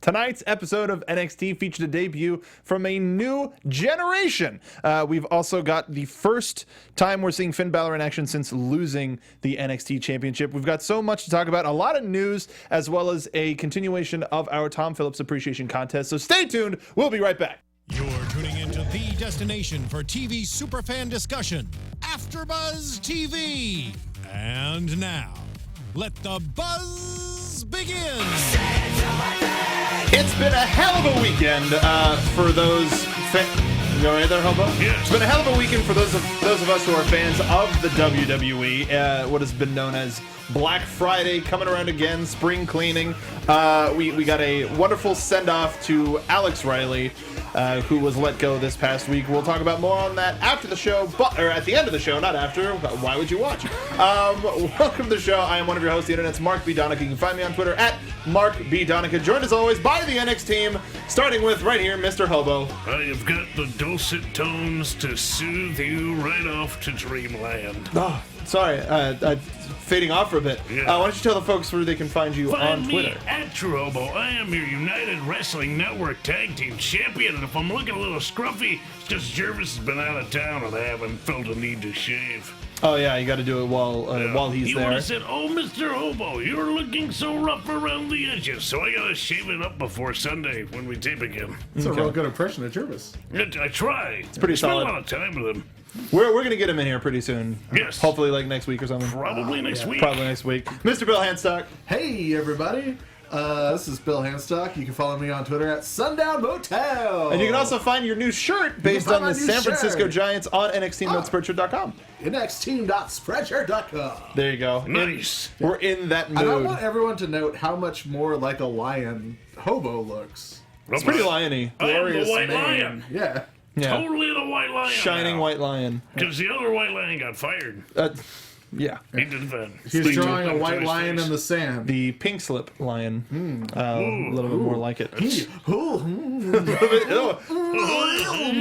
Tonight's episode of NXT featured a debut from a new generation. We've also got the first time we're seeing Finn Balor in action since losing the NXT Championship. We've got so much to talk about, a lot of news, as well as a continuation of our Tom Phillips Appreciation Contest. So stay tuned. We'll be right back. You're tuning into the destination for TV superfan discussion, AFTERBUZZ TV. And now, let the buzz begin. It's been a hell of a weekend for those. You all right there, Hobo? Yeah. It's been a hell of a weekend for those of us who are fans of the WWE. What has been known as Black Friday coming around again, spring cleaning. We got a wonderful send-off to Alex Riley, who was let go this past week. We'll talk about more on that after the show, or at the end of the show, not after. Why would you watch? Welcome to the show. I am one of your hosts, the internet's Mark B. Donica. You can find me on Twitter at Mark B. Donica. Joined as always by the NXT team, starting with right here, Mr. Hobo. I have got the dulcet tones to soothe you right off to dreamland. Oh, sorry, fading off for a bit. Yeah. Why don't you tell the folks where they can find you on Twitter? Me at Hobo. I am your United Wrestling Network Tag Team Champion, and if I'm looking a little scruffy, it's because Jervis has been out of town and I haven't felt a need to shave. Oh yeah, you got to do it while he's there. He would have said, "Oh, Mr. Hobo, you're looking so rough around the edges, so I gotta shave it up before Sunday when we tape again." That's a real good impression of Jervis. I try. It's pretty solid. Spent a lot of time with him. We're gonna get him in here pretty soon. Yes. Hopefully, like next week or something. Probably next week. Probably next week. Mr. Bill Hanstock. Hey, everybody. This is Bill Hanstock. You can follow me on Twitter at Sundown Motel. And you can also find your new shirt based on the San Francisco Giants on NXT.Spreadshirt.com. NXT.Spreadshirt.com. There you go. Nice. We're in that mood. And I want everyone to note how much more like a lion Hobo looks. It's pretty lion-y. I am the Glorious White mane. Lion. Yeah. Yeah. Totally the White Lion. Shining white lion. Because the other White Lion got fired. Yeah. He did that. He's drawing a white lion in the sand. The pink slip lion. A little bit more like it.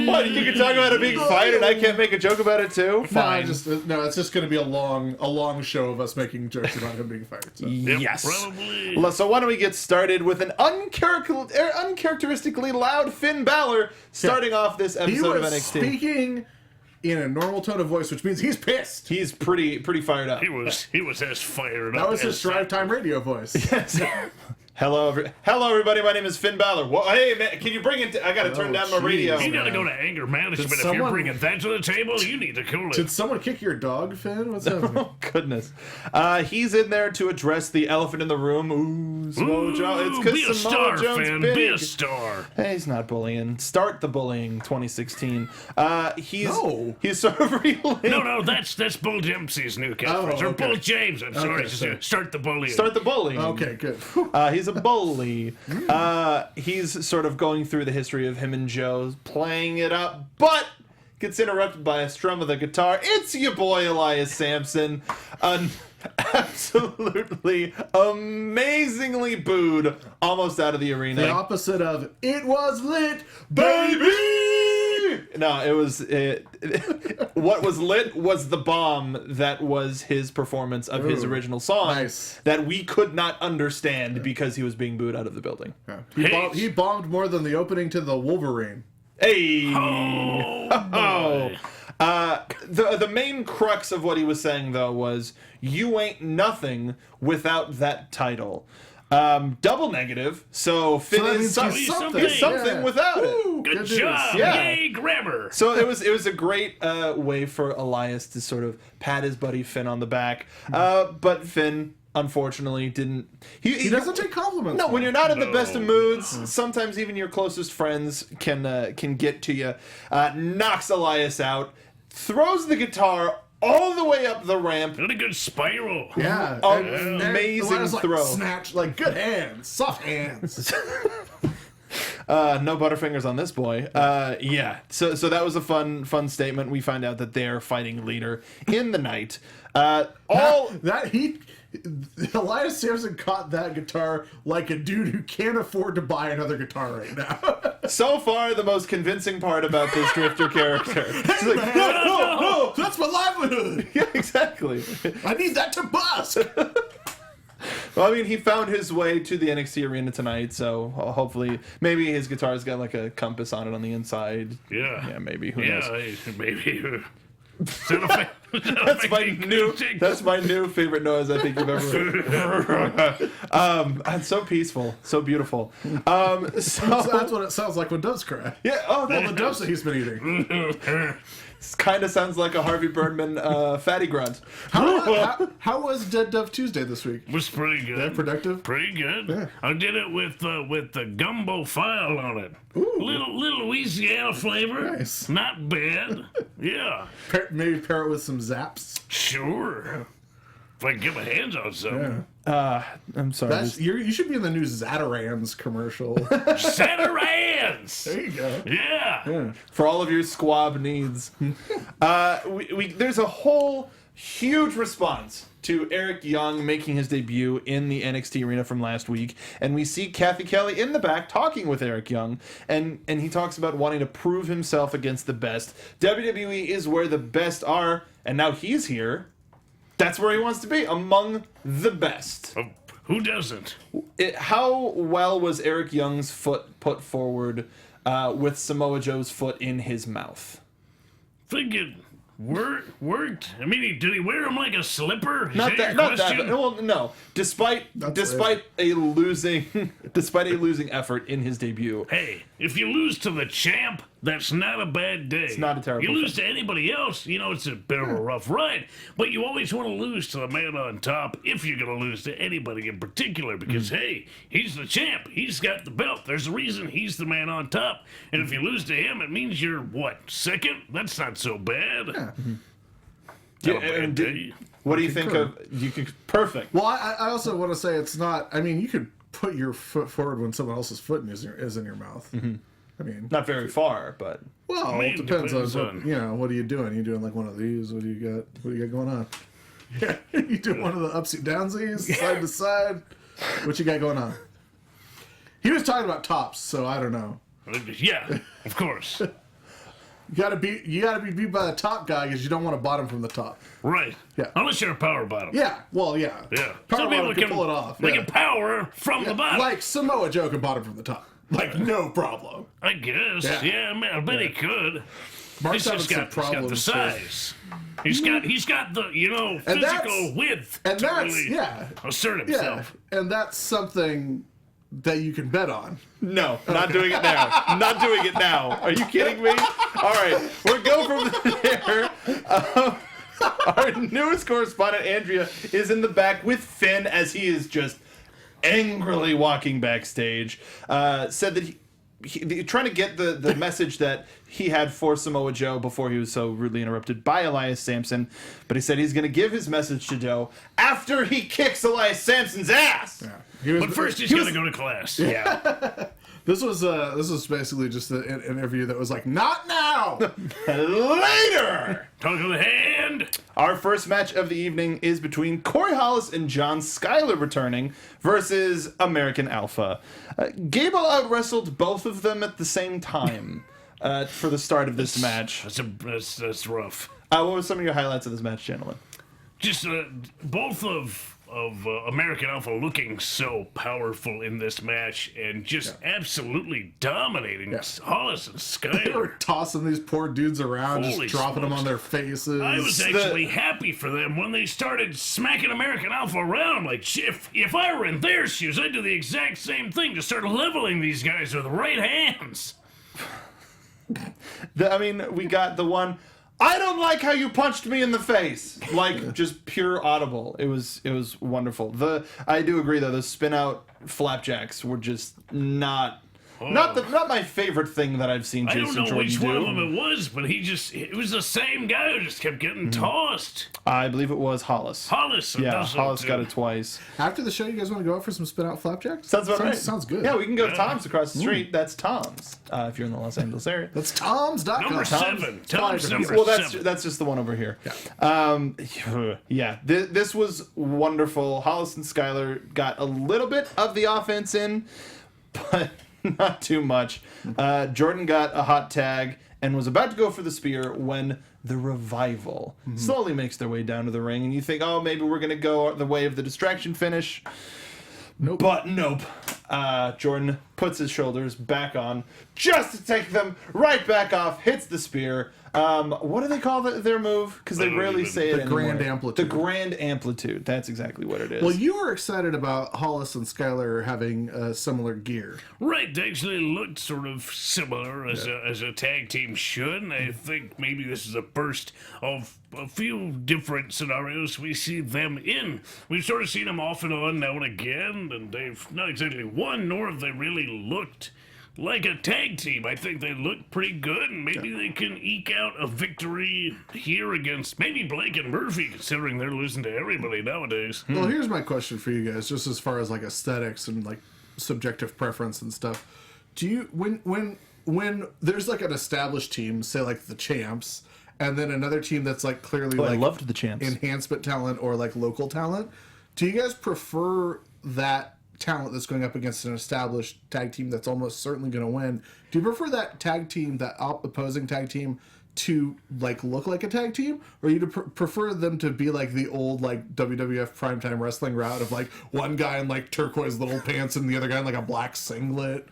What? You can talk about a big fight and I can't make a joke about it too? Fine. No, it's just going to be a long show of us making jokes about him being fired. So. Yes. Probably. So why don't we get started with an uncharacteristically loud Finn Balor starting off this episode of NXT. Speaking in a normal tone of voice, which means he's pissed. He's pretty fired up. He was as fired up. That was his as Drive Time Radio voice. Yes. Hello, everybody. My name is Finn Balor. Hey, man, can you bring it? I gotta turn down my radio. You gotta go to anger management if you're bringing that to the table. You need to cool it. Did someone kick your dog, Finn? What's happening? Oh goodness. He's in there to address the elephant in the room. Ooh, Samoa Joe. It's be a because star, Samoa Joe's Finn. big. Be a star. Hey, he's not bullying. Start the bullying, 2016. He's sort of relaying. No, that's Bull Dempsey's new catchphrase. Or Bull James. I'm sorry. Start the bullying. Start the bullying. Okay, good. He's a bully. He's sort of going through the history of him and Joe playing it up, but gets interrupted by a strum of the guitar. It's your boy Elias Sampson. Absolutely amazingly booed almost out of the arena. The opposite of "It was lit, baby." No, it was what was lit was the bomb that was his performance of his original song that we could not understand because he was being booed out of the building. Yeah. He bombed more than the opening to the Wolverine. Hey! Oh. The main crux of what he was saying, though, was, you ain't nothing without that title. Double negative, so Finn is something without it. Good job. Yeah. Yay, grammar. So it was a great way for Elias to sort of pat his buddy Finn on the back. But Finn, unfortunately, didn't. He doesn't take compliments. No, when you're not in the best of moods, sometimes even your closest friends can get to you. Knocks Elias out, throws the guitar all the way up the ramp. What a good spiral. Yeah. Amazing throw. Snatch, good hands. Soft hands. No butterfingers on this boy. Yeah. So that was a fun statement. We find out that they're fighting later in the night. Elias Sampson caught that guitar like a dude who can't afford to buy another guitar right now. So far, the most convincing part about this Drifter character. He's like, no, that's my livelihood. Yeah, exactly. I need that to busk. Well, I mean, he found his way to the NXT arena tonight, so hopefully, maybe his guitar's got like a compass on it on the inside. Yeah. Yeah, maybe. Who knows? Yeah, maybe. That's my new favorite noise I think you've ever heard. It's so peaceful, so beautiful. So that's what it sounds like when doves cry. Yeah. Oh, All the doves that he's been eating. kind of sounds like a Harvey Birdman fatty grunt. How was Dead Dove Tuesday this week? Was pretty good. Yeah, productive. Pretty good. Yeah. I did it with the gumbo file on it. Ooh. Little Louisiana flavor. Nice. Not bad. Yeah. Maybe pair it with some zaps. Sure. If I can get my hands on something. I'm sorry. You should be in the new Zatarans commercial. Zatarans! There you go. Yeah. For all of your squab needs. There's a whole huge response to Eric Young making his debut in the NXT arena from last week, and we see Kathy Kelly in the back talking with Eric Young, and he talks about wanting to prove himself against the best. WWE is where the best are, and now he's here. That's where he wants to be, among the best. Who doesn't? How well was Eric Young's foot put forward with Samoa Joe's foot in his mouth? Think it worked. I mean, did he wear him like a slipper? Not that. But, well, no. Despite a losing effort in his debut. Hey, if you lose to the champ, that's not a bad day. It's not a terrible You lose thing. to anybody else, it's a bit of a rough ride. But you always want to lose to the man on top if you're going to lose to anybody in particular. Because, hey, he's the champ. He's got the belt. There's a reason he's the man on top. And if you lose to him, it means you're, second? That's not so bad. Yeah. Not a bad day. What do you think of? Perfect. Well, I also want to say it's not. I mean, you could put your foot forward when someone else's foot is in your mouth. Mm-hmm. I mean, Not very far, but well, it depends on what are you doing? You doing like one of these? What do you got? What do you got going on? Yeah, you doing one of the upsy downsies, side to side? What you got going on? He was talking about tops, so I don't know. Yeah, of course. You gotta be beat by the top guy because you don't want to bottom from the top. Right. Yeah. Unless you're a power bottom. Yeah. Well, yeah. Yeah. Power Some people bottom can pull it off. They yeah. can power from the bottom. Like Samoa Joe can bottom from the top. Like no problem. I guess. Yeah, man, I bet he could. Mark's He's got the size. He's got the physical width and to that's really assert yeah, himself. and that's something that you can bet on. no, not doing it now. Not doing it now. Are you kidding me? All right, we'll go from there. Our newest correspondent, Andrea, is in the back with Finn as he is just angrily walking backstage. Said that he trying to get the message that he had for Samoa Joe before he was so rudely interrupted by Elias Sampson, but he said he's going to give his message to Joe after he kicks Elias Sampson's ass. Yeah. But first, he's got to go to class. Yeah. This was basically just an interview that was like, not now. Later. Talk of the hand. Our first match of the evening is between Corey Hollis and John Skyler returning versus American Alpha. Gable out-wrestled both of them at the same time for the start of this match. That's rough. What were some of your highlights of this match, gentlemen? Just both of American Alpha looking so powerful in this match and just absolutely dominating Hollis and They were Skyler. tossing these poor dudes around, Holy just dropping them smokes. on their faces. I was actually happy for them when they started smacking American Alpha around. Like, if I were in their shoes, I'd do the exact same thing. Just start leveling these guys with right hands. We got the one, I don't like how you punched me in the face. Like, just pure audible. It was wonderful. I do agree, though, the spin-out flapjacks were just not my favorite thing that I've seen Jason Jordan do. I don't know which one of them it was, but it was the same guy who just kept getting tossed. I believe it was Hollis. Hollis. Hollis got it twice. After the show, you guys want to go out for some spin-out flapjacks? Sounds about right. Sounds good. Yeah, we can go to Tom's across the street. That's Tom's, if you're in the Los Angeles area. That's Tom's.com. Number 7. Tom's number Well, 7. that's just the one over here. This was wonderful. Hollis and Skyler got a little bit of the offense in, but not too much. Jordan got a hot tag and was about to go for the spear when the Revival slowly makes their way down to the ring, and you think, oh, maybe we're going to go the way of the distraction finish. Nope. But nope. Jordan puts his shoulders back on just to take them right back off, hits the spear. What do they call their move? Because they rarely say it anymore. The grand amplitude. The grand amplitude. That's exactly what it is. Well, you were excited about Hollis and Skylar having similar gear. Right, they actually looked sort of similar as a tag team should. And I think maybe this is the first of a few different scenarios we see them in. We've sort of seen them off and on now and again, and they've not exactly won, nor have they really looked like a tag team. I think they look pretty good, and maybe they can eke out a victory here against maybe Blake and Murphy, considering they're losing to everybody nowadays. Well, here's my question for you guys, just as far as like aesthetics and like subjective preference and stuff. Do you when there's like an established team, say like the Champs, and then another team that's like clearly like I loved the Champs. enhancement talent or like local talent, do you guys prefer that talent that's going up against an established tag team that's almost certainly going to win? Do you prefer that tag team, that opposing tag team, to like look like a tag team, or you prefer them to be like the old like WWF primetime wrestling route of like one guy in like turquoise little pants and the other guy in like a black singlet,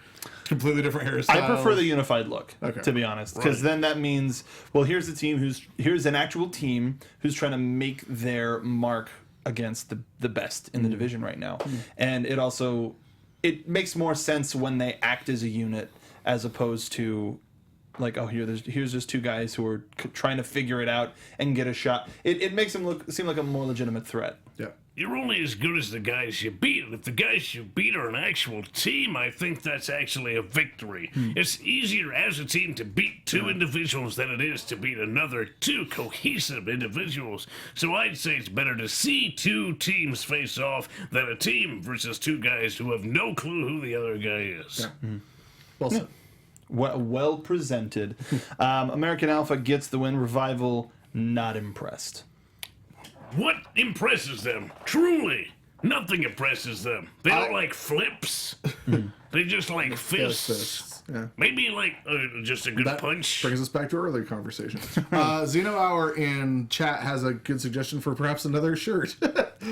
completely different hairstyle? I prefer the unified look, to be honest, because then that means, well, here's a team here's an actual team who's trying to make their mark against the best in the division right now. And it makes more sense when they act as a unit as opposed to like, oh, here's just two guys who are trying to figure it out and get a shot. It makes them seem like a more legitimate threat. Yeah. You're only as good as the guys you beat. And if the guys you beat are an actual team, I think that's actually a victory. It's easier as a team to beat two individuals than it is to beat another two cohesive individuals. So I'd say it's better to see two teams face off than a team versus two guys who have no clue who the other guy is. Yeah. Well said. Well presented. American Alpha gets the win. Revival not impressed. What impresses them? Truly, nothing impresses them. They don't like flips. They just like fists. Yeah. Maybe like just a good That punch. brings us back to our earlier conversation. Zeno Hour in chat has a good suggestion for perhaps another shirt.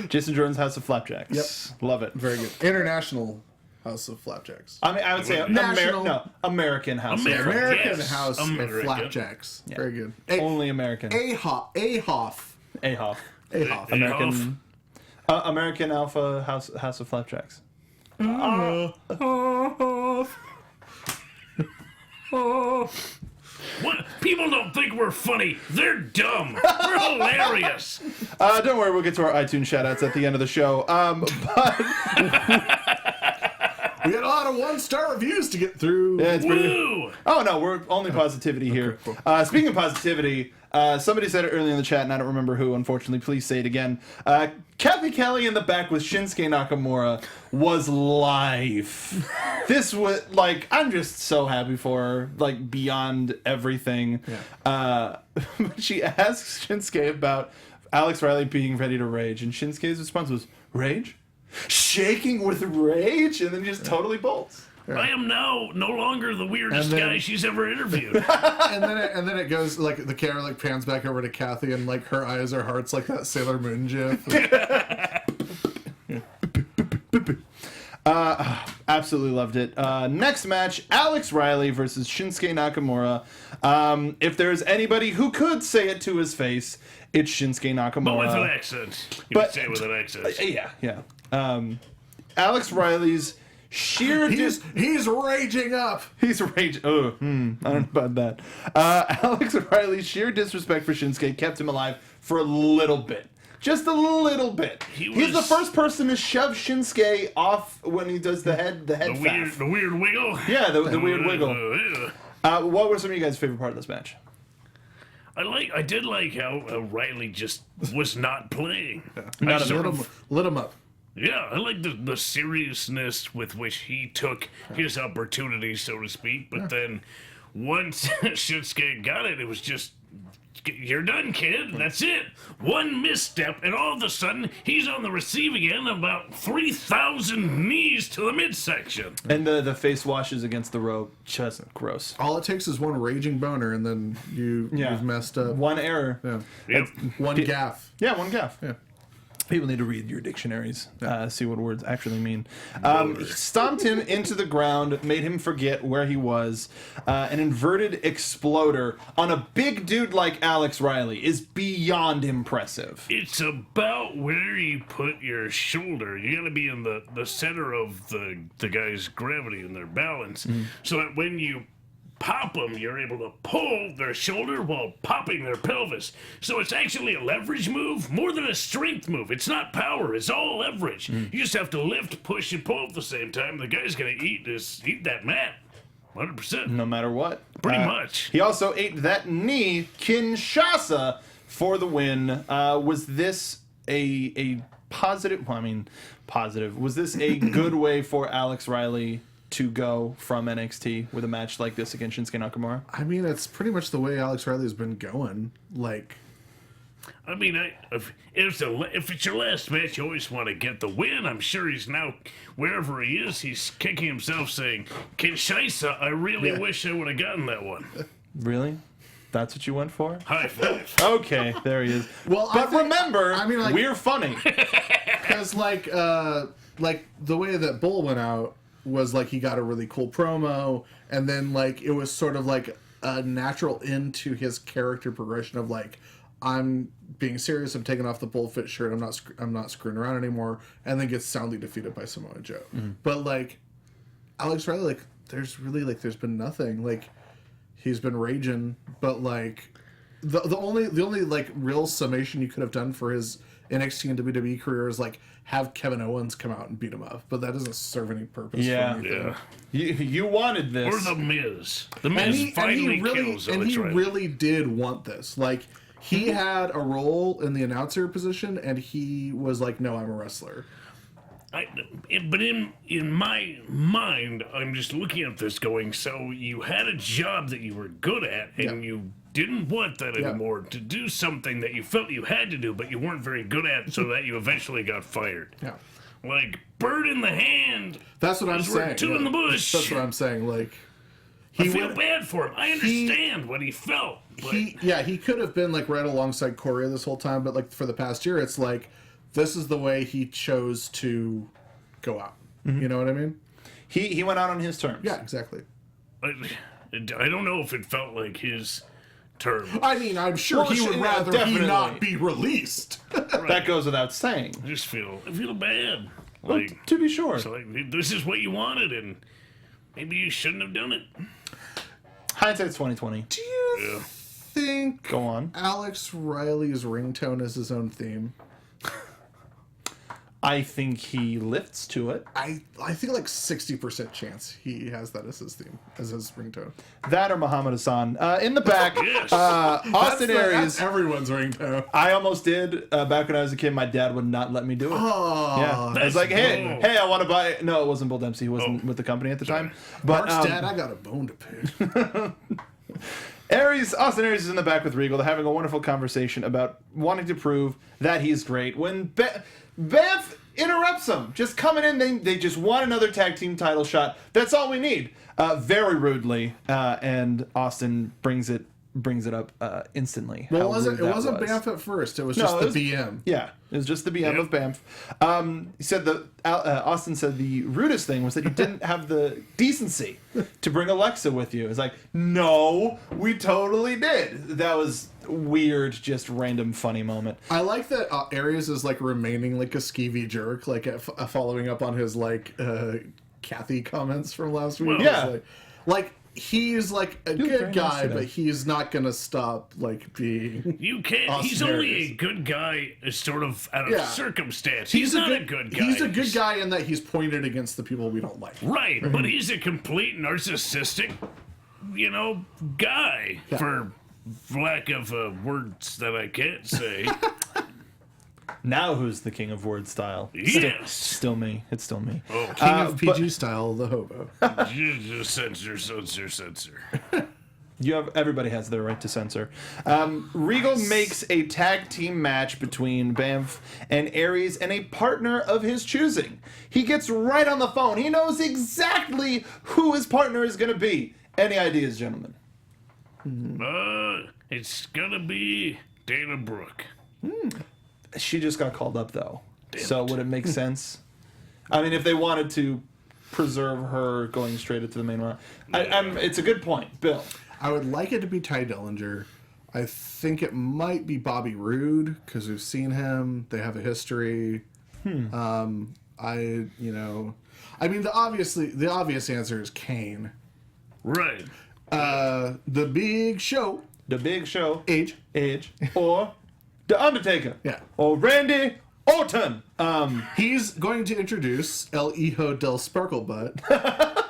Jason Jordan's House of Flapjacks. Yep. Love it. Very good. International House of Flapjacks. I mean, I would say American House. American Yes, House of American. Flapjacks. Yeah. Very good. Only American. Ahoff. American Alpha House of Flapjacks. What? People don't think we're funny. They're dumb. We're hilarious. Don't worry, we'll get to our iTunes shoutouts at the end of the show. But We had a lot of 1-star reviews to get through. yeah, it's pretty. Woo! Oh no, we're only positivity here. cool. Speaking of positivity, somebody said it earlier in the chat, and I don't remember who. Unfortunately, please say it again. Kathy Kelly in the back with Shinsuke Nakamura was live. This was like, I'm just so happy for her, like beyond everything. Yeah. She asks Shinsuke about Alex Riley being ready to rage, and Shinsuke's response was, "Rage? Shaking with rage?" And then he just totally bolts. I am now no longer the weirdest And then- guy she's ever interviewed. and then it goes like the camera like pans back over to Kathy and like her eyes are hearts like that Sailor Moon gif. Absolutely loved it. Next match, Alex Riley versus Shinsuke Nakamura. If there's anybody who could say it to his face, it's Shinsuke Nakamura. But with an accent. You But- would say it with an accent. Yeah. Alex Riley's sheer He's raging up. He's rage. Oh, I don't know about that. Alex Riley's sheer disrespect for Shinsuke kept him alive for a little bit. Just a little bit. He's the first person to shove Shinsuke off when he does the head faff. The weird wiggle. Yeah, the weird wiggle. Yeah. What were some of you guys' favorite part of this match? I did like how Riley just was not playing. Not I a sort bit. of- Lit him up. Yeah, I like the seriousness with which he took his opportunity, so to speak. But then once Shinsuke got it, it was just, you're done, kid. That's it. One misstep, and all of a sudden, he's on the receiving end of about 3,000 knees to the midsection. And the face washes against the rope. Just gross. All it takes is one raging boner and then you've messed up. One error. Yeah. Yep. One gaff. Yeah, one gaff. Yeah. People need to read your dictionaries, see what words actually mean. He stomped him into the ground, made him forget where he was. An inverted exploder on a big dude like Alex Riley is beyond impressive. It's about where you put your shoulder. You gotta be in the center of the guy's gravity and their balance, so that when you pop them, you're able to pull their shoulder while popping their pelvis. So it's actually a leverage move more than a strength move. It's not power, it's all leverage. You just have to lift, push, and pull at the same time. The guy's gonna eat that mat. 100%. No matter what. Pretty much. He also ate that knee, Kinshasa, for the win. Was this a positive? Well, I mean, positive. Was this a good way for Alex Riley to go from NXT with a match like this against Shinsuke Nakamura? I mean, it's pretty much the way Alex Riley's been going. Like, I mean, if it's your last match, you always want to get the win. I'm sure he's now, wherever he is, he's kicking himself saying, Kinshasa, I really wish I would have gotten that one. Really? That's what you went for? High five. Okay, there he is. Well, but remember, I mean, like, we're funny. because like the way that Bull went out was like he got a really cool promo, and then like it was sort of like a natural end to his character progression of like, I'm being serious, I'm taking off the bullfit shirt, I'm not screwing around anymore, and then gets soundly defeated by Samoa Joe. But like Alex Riley, like there's been nothing. Like he's been raging, but like the only like real summation you could have done for his NXT and WWE career is like have Kevin Owens come out and beat him up, but that doesn't serve any purpose. Yeah, for anything. You wanted this, Or the Miz. The Miz finally kills Alex Riley. Really did want this. Like he had a role in the announcer position, and he was like, "No, I'm a wrestler." But in my mind, I'm just looking at this going, so you had a job that you were good at, and you didn't want that anymore to do something that you felt you had to do, but you weren't very good at, so that you eventually got fired. Yeah. Like, bird in the hand. That's what I'm saying. Two in the bush. That's what I'm saying. Like, I feel bad for him. I understand what he felt. He could have been like right alongside Corey this whole time, but like for the past year, it's like this is the way he chose to go out. You know what I mean? He went out on his terms. Yeah, exactly. I don't know if it felt like his term. I mean, I'm sure he would rather he not be released. Right. That goes without saying. I feel bad. Well, Like, to be sure. so like, this is what you wanted, and maybe you shouldn't have done it. Hindsight's 2020. Do you think Go on. Alex Riley's ringtone is his own theme? I think he lifts to it. I think like 60% chance he has that as his theme, as his ringtone. That or Muhammad Hassan. In the back, Yes. Austin Aries. That's everyone's ringtone. I almost did back when I was a kid. My dad would not let me do it. Oh, Yeah, I was like, hey, I want to buy. No, it wasn't Bill Dempsey. He wasn't with the company at the time. But Mark's dad, I got a bone to pick. Austin Aries is in the back with Regal. They're having a wonderful conversation about wanting to prove that he's great. When Bamf interrupts him, just coming in, they just want another tag team title shot. That's all we need. Very rudely, and Austin brings it up instantly. Well, it wasn't Bamf at first. It was just the BM. Yeah, it was just the BM of Bamf. He said Austin said the rudest thing was that you didn't have the decency to bring Alexa with you. It's like, no, we totally did. That was weird, just random funny moment. I like that Aries is like remaining like a skeevy jerk, like following up on his like Kathy comments from last week. Well, yeah. Like he's like a good guy, nice but he's not gonna stop like being. You can't. Austin He's only Aries. a good guy, sort of out of circumstance. He's not a good guy. He's a good guy in that he's pointed against the people we don't like. Right, but he's a complete narcissistic, guy, for lack of words that I can't say. Now who's the king of word style? Yes. Still me. It's still me. Oh, King of PG style, the hobo. just censor. Everybody has their right to censor. Regal makes a tag team match between Bamf and Aries and a partner of his choosing. He gets right on the phone. He knows exactly who his partner is going to be. Any ideas, gentlemen? It's gonna be Dana Brooke. She just got called up though. Damn Would it make sense? I mean, if they wanted to preserve her going straight into the main round, it's a good point, Bill. I would like it to be Ty Dillinger. I think it might be Bobby Roode because we've seen him. They have a history. I mean, the obvious answer is Kane. Right. The Big Show. The Big Show. Age. Or The Undertaker. Yeah. Or Randy Orton. He's going to introduce El Hijo del Sparklebutt.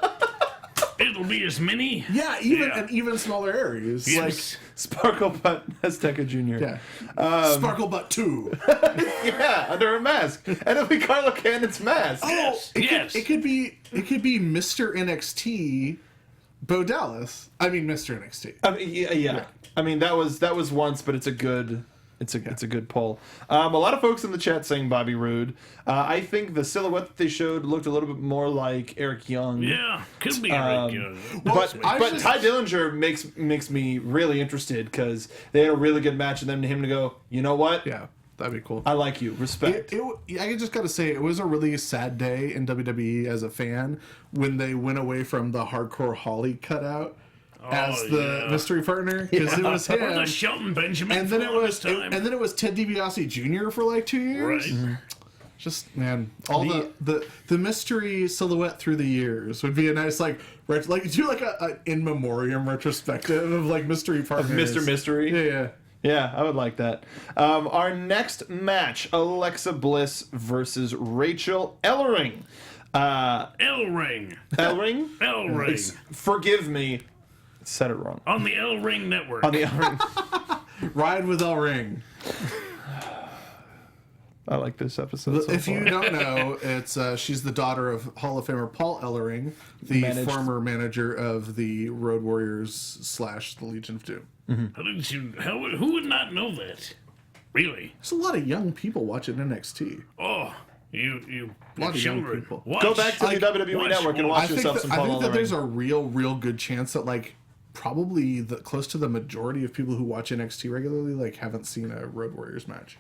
It'll be as many. Yeah, an even smaller Aries. Yes. Sparklebutt Azteca Jr. Yeah. Sparklebutt 2. Yeah, under a mask. And it'll be Carlo Cannon's mask. It could be Mr. NXT Bo Dallas. I mean Mr. NXT. I mean, yeah. I mean that was once, but it's a good poll. A lot of folks in the chat saying Bobby Roode. I think the silhouette that they showed looked a little bit more like Eric Young. Yeah, could be Eric Young. But Ty Dillinger makes me really interested because they had a really good match, and then him to go, you know what? Yeah, that'd be cool. I like you. Respect. I just got to say, it was a really sad day in WWE as a fan when they went away from the Hardcore Holly cutout as the mystery partner, because it was him. Or the Shelton Benjamin. And then it was Ted DiBiase Jr. for like 2 years. Right. Mm-hmm. Just all the mystery silhouette through the years would be a nice do a in memoriam retrospective of like mystery partners. Of Mr. Mystery. Yeah. Yeah, I would like that. Our next match, Alexa Bliss versus Rachel Ellering. Ellering. Ellering? Ellering. Forgive me. Said it wrong. On the Ellering Network. On the Ellering. Ride with Ellering. I like this episode so If far. you don't know, it's she's the daughter of Hall of Famer Paul Ellering, the former manager of the Road Warriors / the Legion of Doom. Mm-hmm. Who would not know that? Really? There's a lot of young people watching NXT. Oh, you A lot of young children. people. Go back to the WWE Network and watch yourself some Paul I think that Ellering. there's a real good chance that probably close to the majority of people who watch NXT regularly haven't seen a Road Warriors match.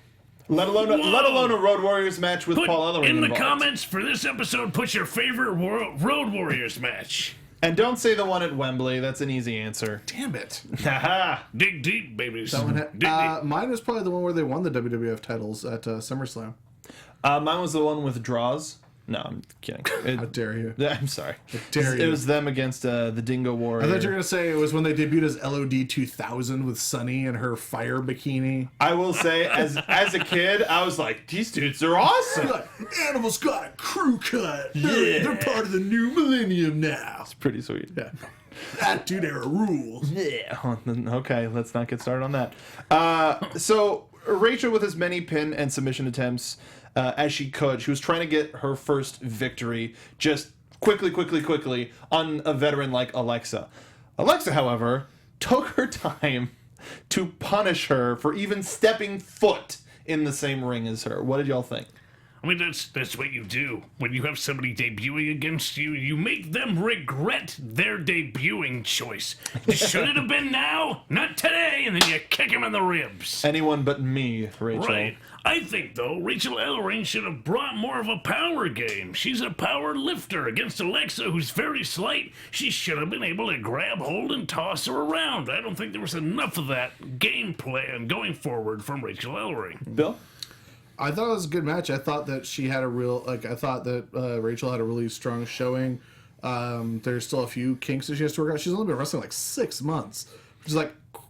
Let alone a Road Warriors match with Paul Ellering in the involved. comments for this episode, put your favorite Road Warriors match. And don't say the one at Wembley. That's an easy answer. Damn it. Haha. Dig deep, babies. Mine was probably the one where they won the WWF titles at SummerSlam. Mine was the one with draws. No, I'm kidding. How dare you? I'm sorry. How dare you? It was them against the Dingo Warrior. I thought you were going to say it was when they debuted as LOD 2000 with Sunny and her fire bikini. I will say, as a kid, I was like, these dudes are awesome. Animal's got a crew cut. They're part of the new millennium now. It's pretty sweet. Yeah. Attitude Era rules. Yeah. Okay, let's not get started on that. So Rachel, with as many pin and submission attempts as she could, she was trying to get her first victory just quickly on a veteran like Alexa. Alexa, however, took her time to punish her for even stepping foot in the same ring as her. What did y'all think? I mean, that's what you do. When you have somebody debuting against you, you make them regret their debuting choice. Should it have been now? Not today, and then you kick him in the ribs. Anyone but me, Rachel. Right. I think, though, Rachel Ellering should have brought more of a power game. She's a power lifter against Alexa, who's very slight. She should have been able to grab hold and toss her around. I don't think there was enough of that game plan going forward from Rachel Ellering. Bill? I thought it was a good match. I thought that she had I thought that Rachel had a really strong showing. There's still a few kinks that she has to work out. She's only been wrestling 6 months, which is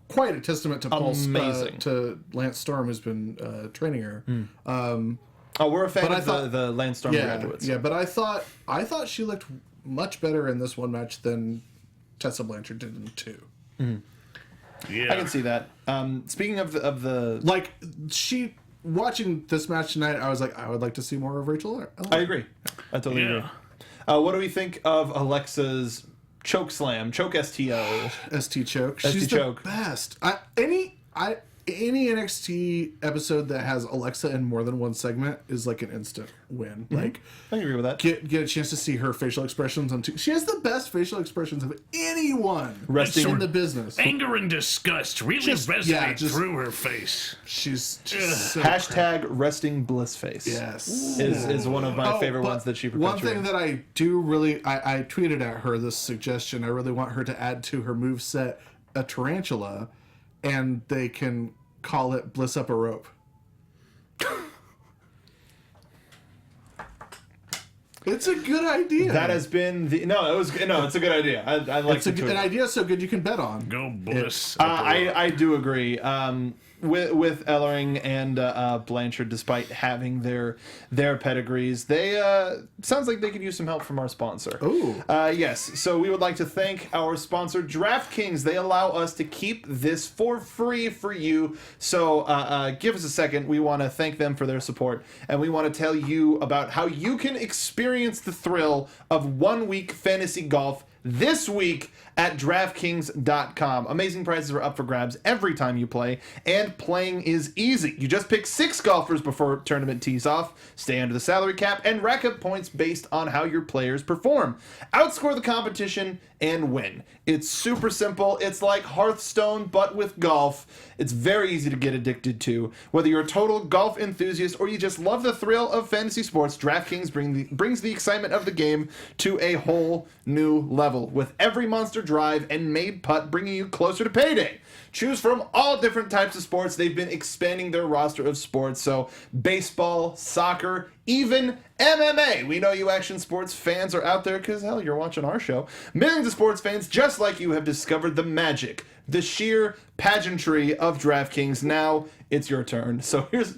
quite a testament to to Lance Storm, who's been training her. We're a fan of the Lance Storm graduates. Yeah, but I thought she looked much better in this one match than Tessa Blanchard did in 2. Mm-hmm. Yeah, I can see that. Speaking of the watching this match tonight, I was like, I would like to see more of Rachel Ellering. I agree. I totally agree. What do we think of Alexa's choke slam, choke STO? ST choke. ST She's choke. the best. any NXT episode that has Alexa in more than one segment is like an instant win. Like, I agree with that. Get a chance to see her facial expressions on she has the best facial expressions of anyone Resting in the business. Anger and disgust really resonate through her face. She's just so Hashtag resting bliss face. Yes. Is one of my favorite ones that she perpetuates. One thing that I do really, I tweeted at her this suggestion. I really want her to add to her moveset a tarantula, and they can call it Bliss Up a Rope. It's a good idea. That has been the it's a good idea. I like it's an idea so good you can bet on. Go Bliss. I do agree. With Elling and Blanchard, despite having their pedigrees, they sounds like they could use some help from our sponsor. Ooh. Yes. So we would like to thank our sponsor, DraftKings. They allow us to keep this for free for you. So give us a second. We want to thank them for their support, and we want to tell you about how you can experience the thrill of 1 week fantasy golf this week at DraftKings.com. Amazing prizes are up for grabs every time you play, and playing is easy. You just pick 6 golfers before tournament tees off, stay under the salary cap, and rack up points based on how your players perform. Outscore the competition and win. It's super simple. It's like Hearthstone, but with golf. It's very easy to get addicted to. Whether you're a total golf enthusiast or you just love the thrill of fantasy sports, DraftKings brings the excitement of the game to a whole new level, with every monster drive and made putt bringing you closer to payday. Choose from all different types of sports. They've been expanding their roster of sports, so baseball, soccer, even MMA. We know you action sports fans are out there because, hell, you're watching our show. Millions of sports fans just like you have discovered the magic, the sheer pageantry of DraftKings. Now it's your turn.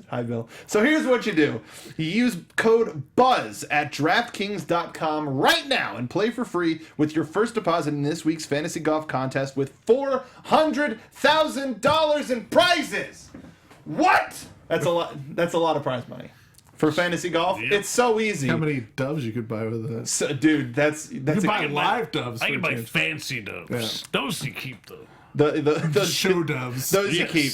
Hi, Bill. So here's what you do. You use code BUZZ at DraftKings.com right now and play for free with your first deposit in this week's fantasy golf contest with $400,000 in prizes. What? That's a lot. That's a lot of prize money. For fantasy golf, it's so easy. How many doves you could buy with that? So, dude, that's You can buy live doves. I can buy change. fancy doves. Yeah. Those you keep though. Those Show doves. Those you Yes. keep.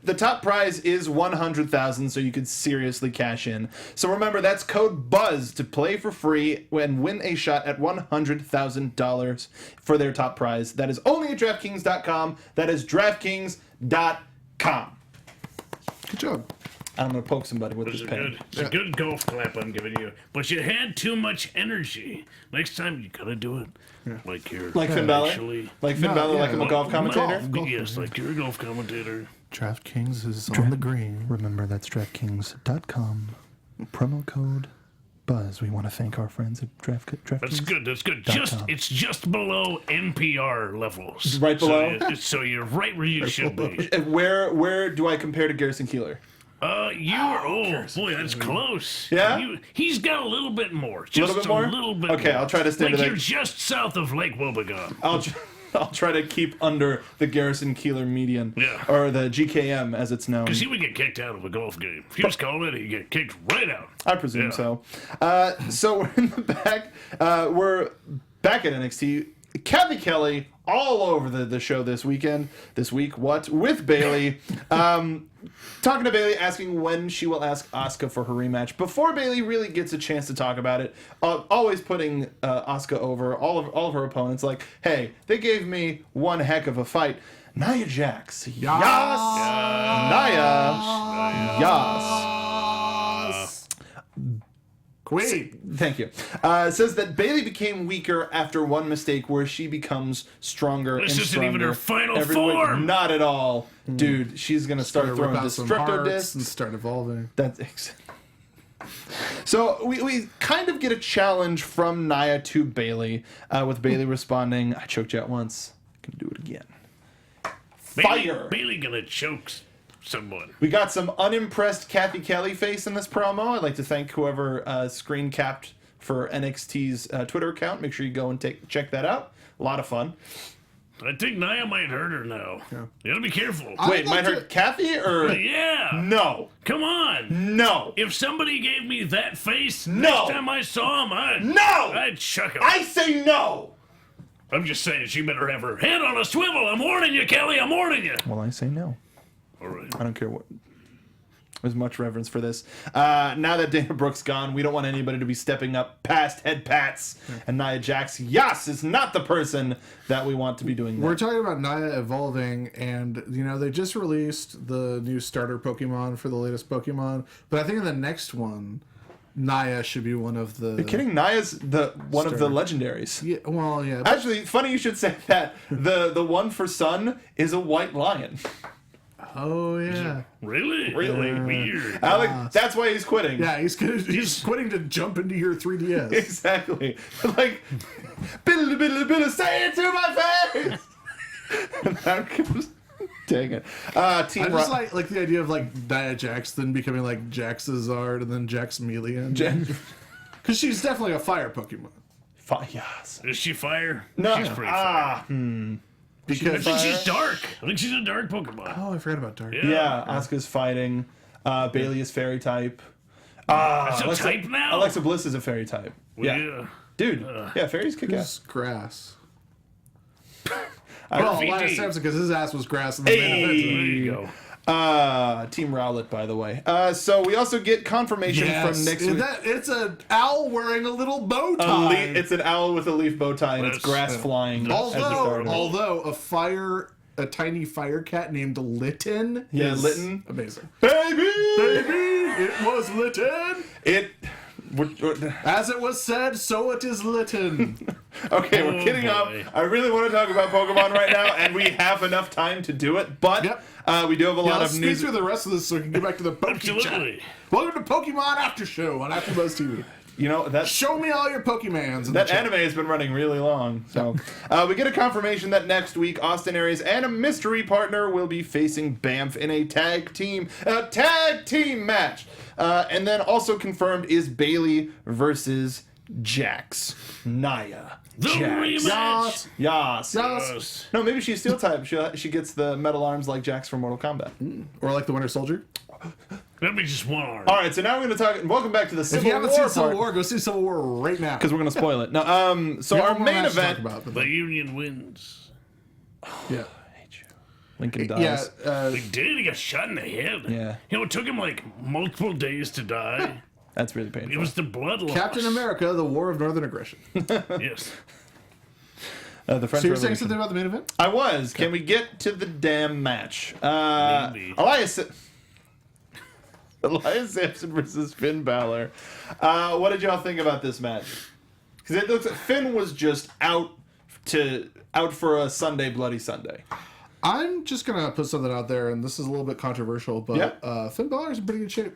The top prize is $100,000, so you could seriously cash in. So remember, that's code BUZZ to play for free and win a shot at $100,000 for their top prize. That is only at DraftKings.com. That is DraftKings.com. Good job. I'm going to poke somebody with this pen. It's a good golf clap I'm giving you. But you had too much energy. Next time you gotta do it like you're Like Finn Balor? actually. Like Finn Balor, like I'm a golf commentator? Yes, like you're a golf commentator. DraftKings is on the green. Remember, that's DraftKings.com. Promo code BUZZ. We want to thank our friends at DraftKings. That's good. That's good. .com. It's just below NPR levels. Right below? So you're right where you should be. And where do I compare to Garrison Keillor? You are. Oh boy, that's close. Yeah? He's got a little bit more. A little bit more? little bit Okay, more. I'll try to stay like to that. you're just south of Lake Wobegon. I'll try to keep under the Garrison Keillor median. Yeah. Or the GKM, as it's known. Because he would get kicked out of a golf game. If he was calling it, he'd get kicked right out. I presume Yeah. so. So we're in the back. We're back at NXT. Kathy Kelly all over the show this week, with Bayley. Talking to Bayley, asking when she will ask Asuka for her rematch. Before Bayley really gets a chance to talk about it, always putting Asuka over all of her opponents. Like, hey, they gave me one heck of a fight. Nia Jax. Yas. Nia. Yas. Wait. Thank you. Says that Bayley became weaker after one mistake where she becomes stronger This and isn't stronger. even her final every week. form. Not at all. Dude, she's going to start Rip throwing out some destructo hearts discs. and start evolving. So we kind of get a challenge from Nia to Bayley, with Bayley responding, I choked you out once. I can do it again. Fire! Bayley gonna choke someone. We got some unimpressed Kathy Kelly face in this promo. I'd like to thank whoever screen capped for NXT's Twitter account. Make sure you go and check that out. A lot of fun. I think Nia might hurt her now. Yeah. You gotta be careful. Wait, might hurt Kathy or Yeah. no? Come on. No. If somebody gave me that face No. next time I saw him, I'd chuck him. I say no. I'm just saying she better have her head on a swivel. I'm warning you, Kelly. I'm warning you. Well, I say no. All right. I don't care what. There's much reverence for this. Now that Dana Brooke's gone, we don't want anybody to be stepping up past head pats. And Nia Jax, yes, is not the person that we want to be doing that. We're talking about Nia evolving, and they just released the new starter Pokemon for the latest Pokemon. But I think in the next one, Nia should be one of the. You're kidding? Nia's one of the legendaries. Yeah, well, yeah. Actually, funny you should say that. The one for Sun is a white lion. Oh yeah. Really? Weird. Alex, that's why he's quitting. Yeah, he's quitting to jump into your 3DS. Exactly. Like, Billy, say it to my face. Dang it. Team I just like the idea of Nia Jax then becoming like Jaxazard and then Jaxmeleon. Because she's definitely a fire Pokemon. Yes. Is she fire? No. She's pretty fire. Because I think she's dark. I think she's a dark Pokemon. Oh, I forgot about Dark. Yeah, Asuka's fighting. Bailey is fairy type. That's a type now? Alexa Bliss is a fairy type. Yeah. Dude. Yeah, fairies kick Who's ass. grass? Well, Elias Sampson, because his ass was grass in the main There event. you go. Team Rowlett, by the way. So we also get confirmation from next week. It's an owl wearing a little bow tie. It's an owl with a leaf bow tie and it's grass flying. Although a tiny fire cat named Litten. Yeah, is Litten. Amazing. Baby! It was Litten. As it was said, so it is Litten. Okay, we're kidding up. I really want to talk about Pokemon right now, and we have enough time to do it, but we do have a lot of let's news. speed through the rest of this so we can get back to the Pokemon chat. Welcome to Pokemon After Show on AfterBuzz TV. Show me all your Pokemons. That anime has been running really long. So we get a confirmation that next week Austin Aries and a mystery partner will be facing Banff in a tag team match. And then also confirmed is Bailey versus Jax. Nia. The rematch. Yas. No, maybe she's steel type. She gets the metal arms like Jax from Mortal Kombat. Or like the Winter Soldier. That'd be just one arm. All right, so now we're going to talk. Welcome back to the Civil War. If you haven't seen Civil War, go see Civil War right now. Because we're going to spoil it. No, so our main event. The Union wins. Yeah. Lincoln dies. Yeah. He did. He got shot in the head. Yeah. It took him multiple days to die. That's really painful. It was the blood loss. Captain America, the War of Northern Aggression. Yes. The French So you're saying Revolution. something about the main event? I was. Okay. Can we get to the damn match? Maybe. Elias Sampson versus Finn Balor. What did y'all think about this match? Because it looks like Finn was just out for a Sunday, Bloody Sunday. I'm just going to put something out there, and this is a little bit controversial, but Finn Balor's in pretty good shape.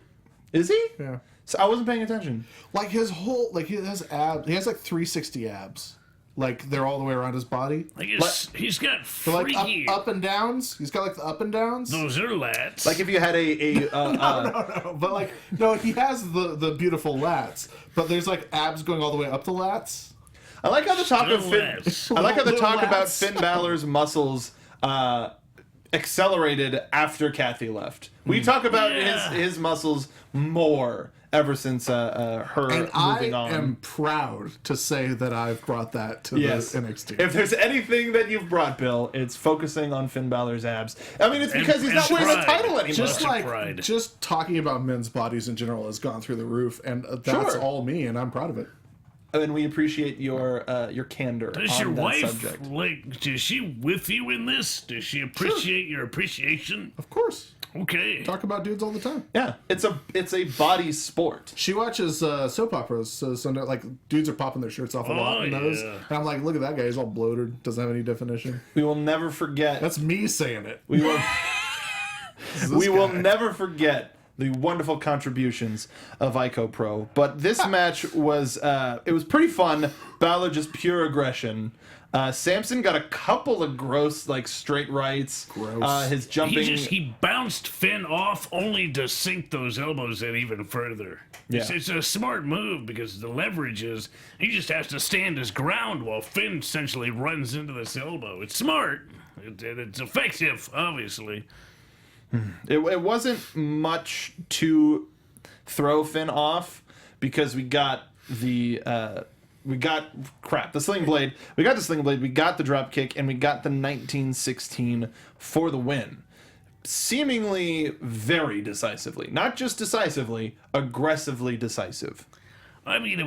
Is he? Yeah. So I wasn't paying attention. Like his whole, he has abs. He has 360 abs. Like they're all the way around his body. He's got But freaky. up and downs. He's got the up and downs. Those are lats. Like if you had a No. But no, he has the beautiful lats. But there's abs going all the way up the lats. I like how the talk of Finn. I like how the talk about Lats. Finn Balor's muscles accelerated after Kathy left. We talk about his muscles more ever since her And moving on. I am proud to say that I've brought that to the NXT. If there's anything that you've brought, Bill, it's focusing on Finn Balor's abs. I mean, it's because he's not wearing the title anymore. Just talking about men's bodies in general has gone through the roof, and that's all me, and I'm proud of it. And we appreciate your candor Does on your that wife subject. is she with you in this? Does she appreciate your appreciation? Of course. Okay. Talk about dudes all the time. Yeah, it's a body sport. She watches soap operas, so dudes are popping their shirts off a lot in those. And I'm like, look at that guy, he's all bloated, doesn't have any definition. We will never forget. That's me saying it. We will never forget the wonderful contributions of Ico Pro. But this match was it was pretty fun. Balor just pure aggression. Samson got a couple of gross straight rights. Gross. His jumping. He bounced Finn off only to sink those elbows in even further. Yeah. It's a smart move because the leverage is he just has to stand his ground while Finn essentially runs into this elbow. It's smart. It's effective, obviously. It wasn't much to throw Finn off because we got the sling blade. We got the sling blade. We got the drop kick, and we got the 1916 for the win. seemingly very decisively. Not just decisively, aggressively decisive. I mean,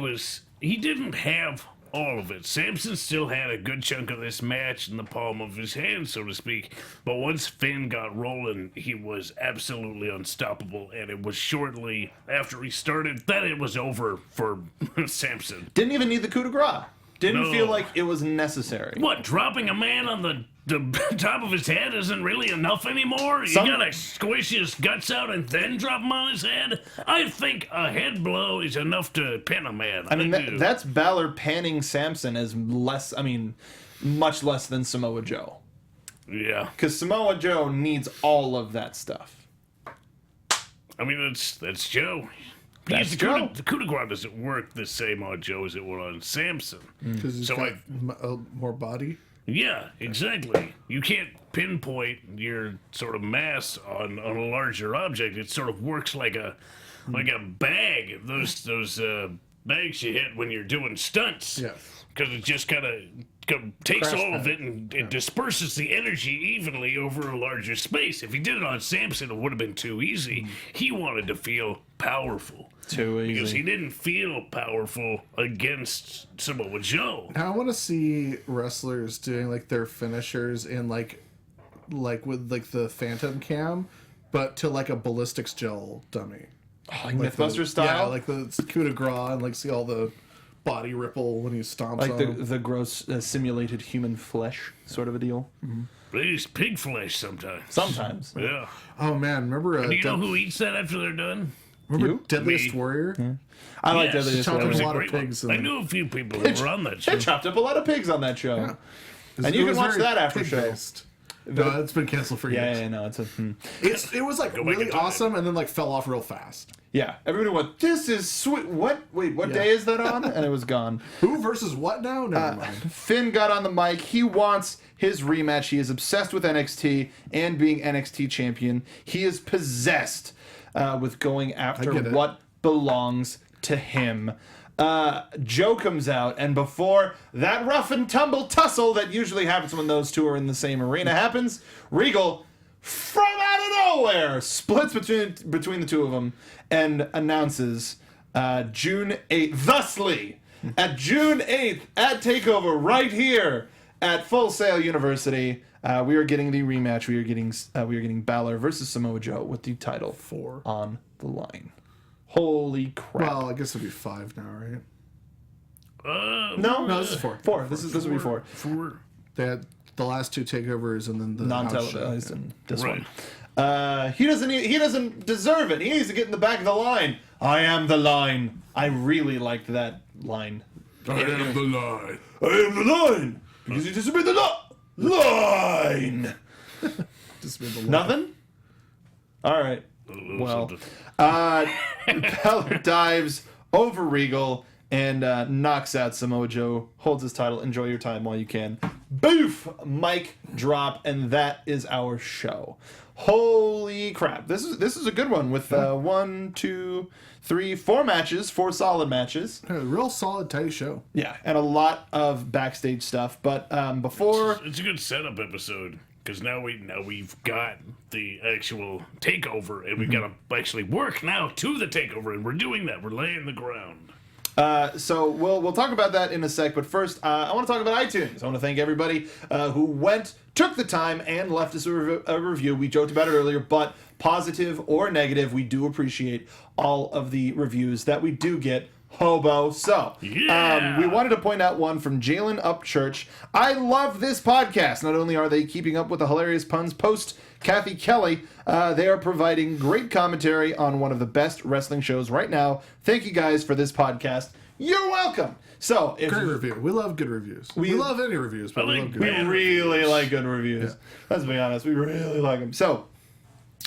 he didn't have all of it. Samson still had a good chunk of this match in the palm of his hand, so to speak. But once Finn got rolling, he was absolutely unstoppable. And it was shortly after he started that it was over for Samson. Didn't even need the coup de grace. Didn't No. feel like it was necessary. What, dropping a man on the top of his head isn't really enough anymore? You gotta squish his guts out and then drop him on his head? I think a head blow is enough to pin a man. I mean, do. that's Balor panning Samson as much less than Samoa Joe. Yeah. Because Samoa Joe needs all of that stuff. I mean, that's Joe. That's The coup de grace doesn't work the same on Joe as it would on Samson. Because he's So got more body. Yeah, exactly. You can't pinpoint your sort of mass on a larger object. It sort of works like a bag. Those bags you hit when you're doing stunts. Yeah. Because it just kind of takes all of it and it disperses the energy evenly over a larger space. If he did it on Samson, it would have been too easy. He wanted to feel powerful. Too easy. Because he didn't feel powerful against Samoa Joe. Now I want to see wrestlers doing like their finishers in like with like the Phantom Cam, but to like a ballistics gel dummy. Oh, like Mythbuster style? Yeah, like the coup de grace and like see all the body ripple when he stomps Like on him. the gross simulated human flesh sort of a deal. They use pig flesh sometimes. Sometimes. Yeah. Oh man, remember Do you know who eats that after they're done? remember Deadliest Me. Warrior? I like Yes. Deadliest Chopped Warrior. up It was a lot of great one. pigs in I it. knew a few people who were on that show. They chopped up a lot of pigs on that show. And It you can was watch very that after show. pig-based. No, it's been canceled for years. Yeah, no, it's a... It was like back really in time. awesome and then like fell off real fast. Yeah, everybody went, this is sweet. What? Wait, what day is that on? And it was gone. Who versus what now? Never mind. Finn got on the mic. He wants his rematch. He is obsessed with NXT and being NXT champion. He is possessed with going after get it. what belongs to him. Joe comes out, and before that rough and tumble tussle that usually happens when those two are in the same arena happens, Regal, from out of nowhere, splits between the two of them and announces June 8th, thusly, at June 8th at TakeOver right here at Full Sail University. We are getting the rematch. We are getting Balor versus Samoa Joe with the title 4 on the line. Holy crap! Well, I guess it'll be 5 now, right? No, this is 4. 4. This will be 4. They had the last 2 takeovers and then the house show. Non-televised and this Right. one. He doesn't deserve it. He needs to get in the back of the line. I am the line. I really liked that line. I am the line. I am the line because he disobeyed the line. Just made the line. Nothing. All right. Well, Balor dives over Regal and knocks out Samoa Joe, holds his title. Enjoy your time while you can. Boof! Mic drop, and that is our show. Holy crap. This is a good one with 1, 2, 3, 4 matches, 4 solid matches. Yeah, real solid, tight show. Yeah, and a lot of backstage stuff. But before... It's a good setup episode because now we've got the actual takeover and we've got to actually work now to the takeover, and we're doing that. We're laying the ground. So we'll talk about that in a sec, but first I want to talk about iTunes. I want to thank everybody who took the time and left us a review. We joked about it earlier, but positive or negative, we do appreciate all of the reviews that we do get. Hobo. So, Yeah. we wanted to point out one from Jalen Upchurch. I love this podcast. Not only are they keeping up with the hilarious puns post Kathy Kelly, they are providing great commentary on one of the best wrestling shows right now. Thank you guys for this podcast. You're welcome. So, if Great review. We love good reviews. We love any reviews, but we love good we reviews. really like good reviews. Let's be honest, we really like them. So,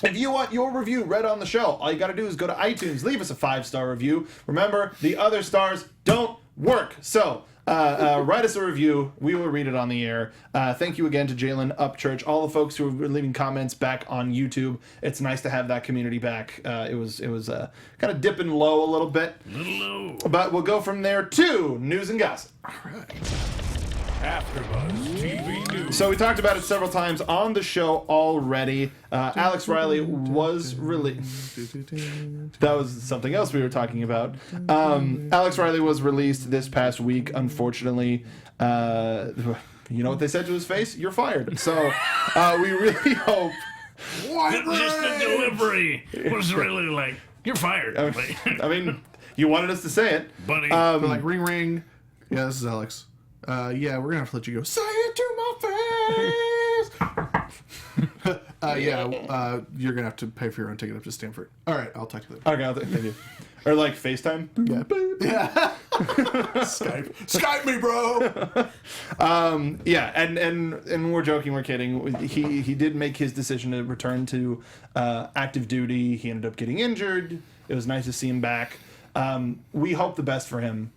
if you want your review read on the show, all you got to do is go to iTunes, leave us a 5-star review. Remember, the other stars don't work. So, write us a review. We will read it on the air. Thank you again to Jalen Upchurch, all the folks who have been leaving comments back on YouTube. It's nice to have that community back. It was kind of dipping low a little bit. Little low. But we'll go from there to news and gossip. All right. AfterBuzz TV News. So we talked about it several times on the show already. Alex Riley was released. That was something else we were talking about. Alex Riley was released this past week, unfortunately. You know what they said to his face? You're fired. So we really hope... Just the delivery was really like, you're fired. I mean, you wanted us to say it. Buddy. They're like, ring, ring. Yeah, this is Alex. Yeah, we're going to have to let you go. Say it to my face! You're going to have to pay for your own ticket up to Stanford. All right, I'll talk to you later. Okay, thank you. Or like FaceTime? Yeah. Skype me, bro! Yeah, and we're joking, we're kidding. He did make his decision to return to active duty. He ended up getting injured. It was nice to see him back. We hope the best for him.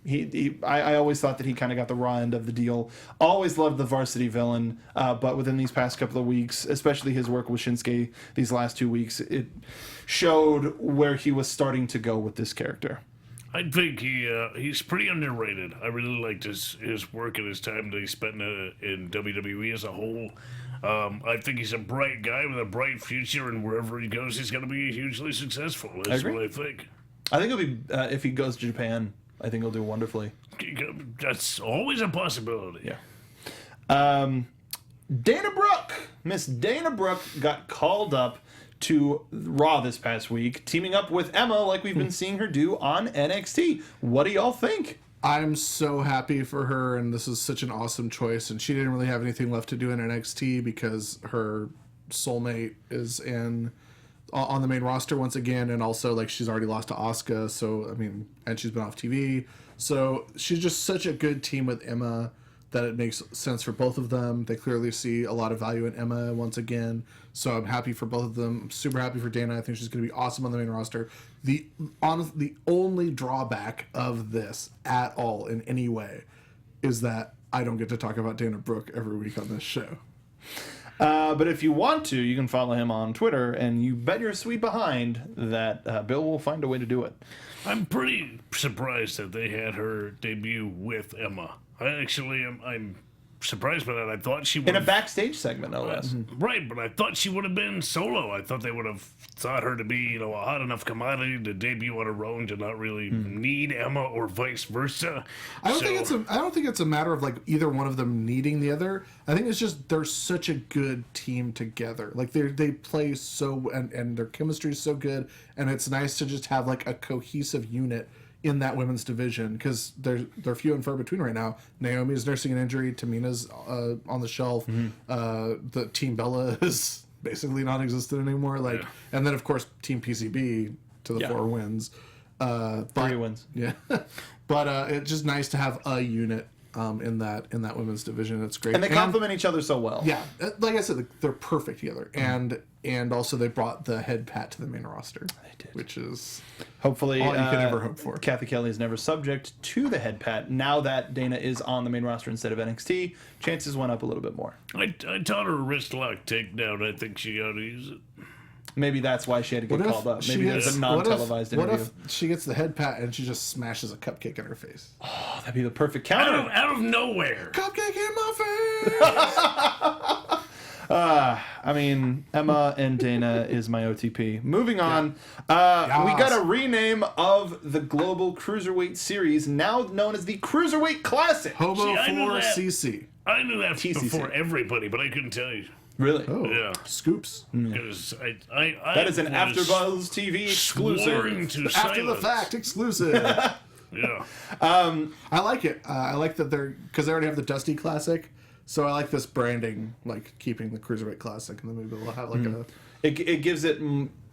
I always thought that he kind of got the raw end of the deal. Always loved the varsity villain, but within these past couple of weeks, especially his work with Shinsuke these last 2 weeks, it showed where he was starting to go with this character. I think he's pretty underrated. I really liked his work and his time that he spent in WWE as a whole. I think he's a bright guy with a bright future, and wherever he goes, he's going to be hugely successful. That's what I think. I think it'll be if he goes to Japan. I think he'll do wonderfully. That's always a possibility. Yeah. Dana Brooke, Miss Dana Brooke, got called up to Raw this past week, teaming up with Emma like we've been seeing her do on NXT. What do y'all think? I'm so happy for her, and this is such an awesome choice. And she didn't really have anything left to do in NXT because her soulmate is on the main roster once again, and also like she's already lost to Asuka, so I mean, and she's been off TV, so she's just such a good team with Emma that it makes sense for both of them. They clearly see a lot of value in Emma once again, so I'm happy for both of them. I'm super happy for Dana. I think she's going to be awesome on the main roster. The only drawback of this at all in any way is that I don't get to talk about Dana Brooke every week on this show. But if you want to, you can follow him on Twitter, and you bet your sweet behind that Bill will find a way to do it. I'm pretty surprised that they had her debut with Emma. I'm surprised by that. I thought she would in a backstage segment, no less. Right, but I thought she would have been solo. I thought they would have thought her to be, a hot enough commodity to debut on her own, to not really need Emma or vice versa. I don't think it's a matter of like either one of them needing the other. I think it's just they're such a good team together. Like they play so and their chemistry is so good, and it's nice to just have like a cohesive unit in that women's division, because they're few and far between right now. Naomi is nursing an injury. Tamina's on the shelf. The Team Bella is basically non-existent anymore. And then of course Team PCB to the 4 wins. 3 wins. Yeah, but it's just nice to have a unit in that women's division. It's great, and they complement each other so well. Yeah, like I said, they're perfect together, and also they brought the head pat to the main roster. They did, which is hopefully all you could ever hope for. Kathy Kelly is never subject to the head pat. Now that Dana is on the main roster instead of NXT, chances went up a little bit more. I taught her a wrist lock takedown. I think she ought to use it. Maybe that's why she had to get called up. Maybe there's a non-televised interview. What if she gets the head pat and she just smashes a cupcake in her face? Oh, that'd be the perfect counter. Out of nowhere. Cupcake in my face! I mean, Emma and Dana is my OTP. Moving on, we got a rename of the Global Cruiserweight Series, now known as the Cruiserweight Classic. Hobo 4CC. I knew that TCC. before everybody, but I couldn't tell you. Really? Oh, yeah. Scoops. Because That is an AfterBuzz TV exclusive. After the fact exclusive. Yeah. I like it. I like that because they already have the Dusty Classic, so I like this branding, like keeping the Cruiserweight Classic, and then maybe we'll have like a. It gives it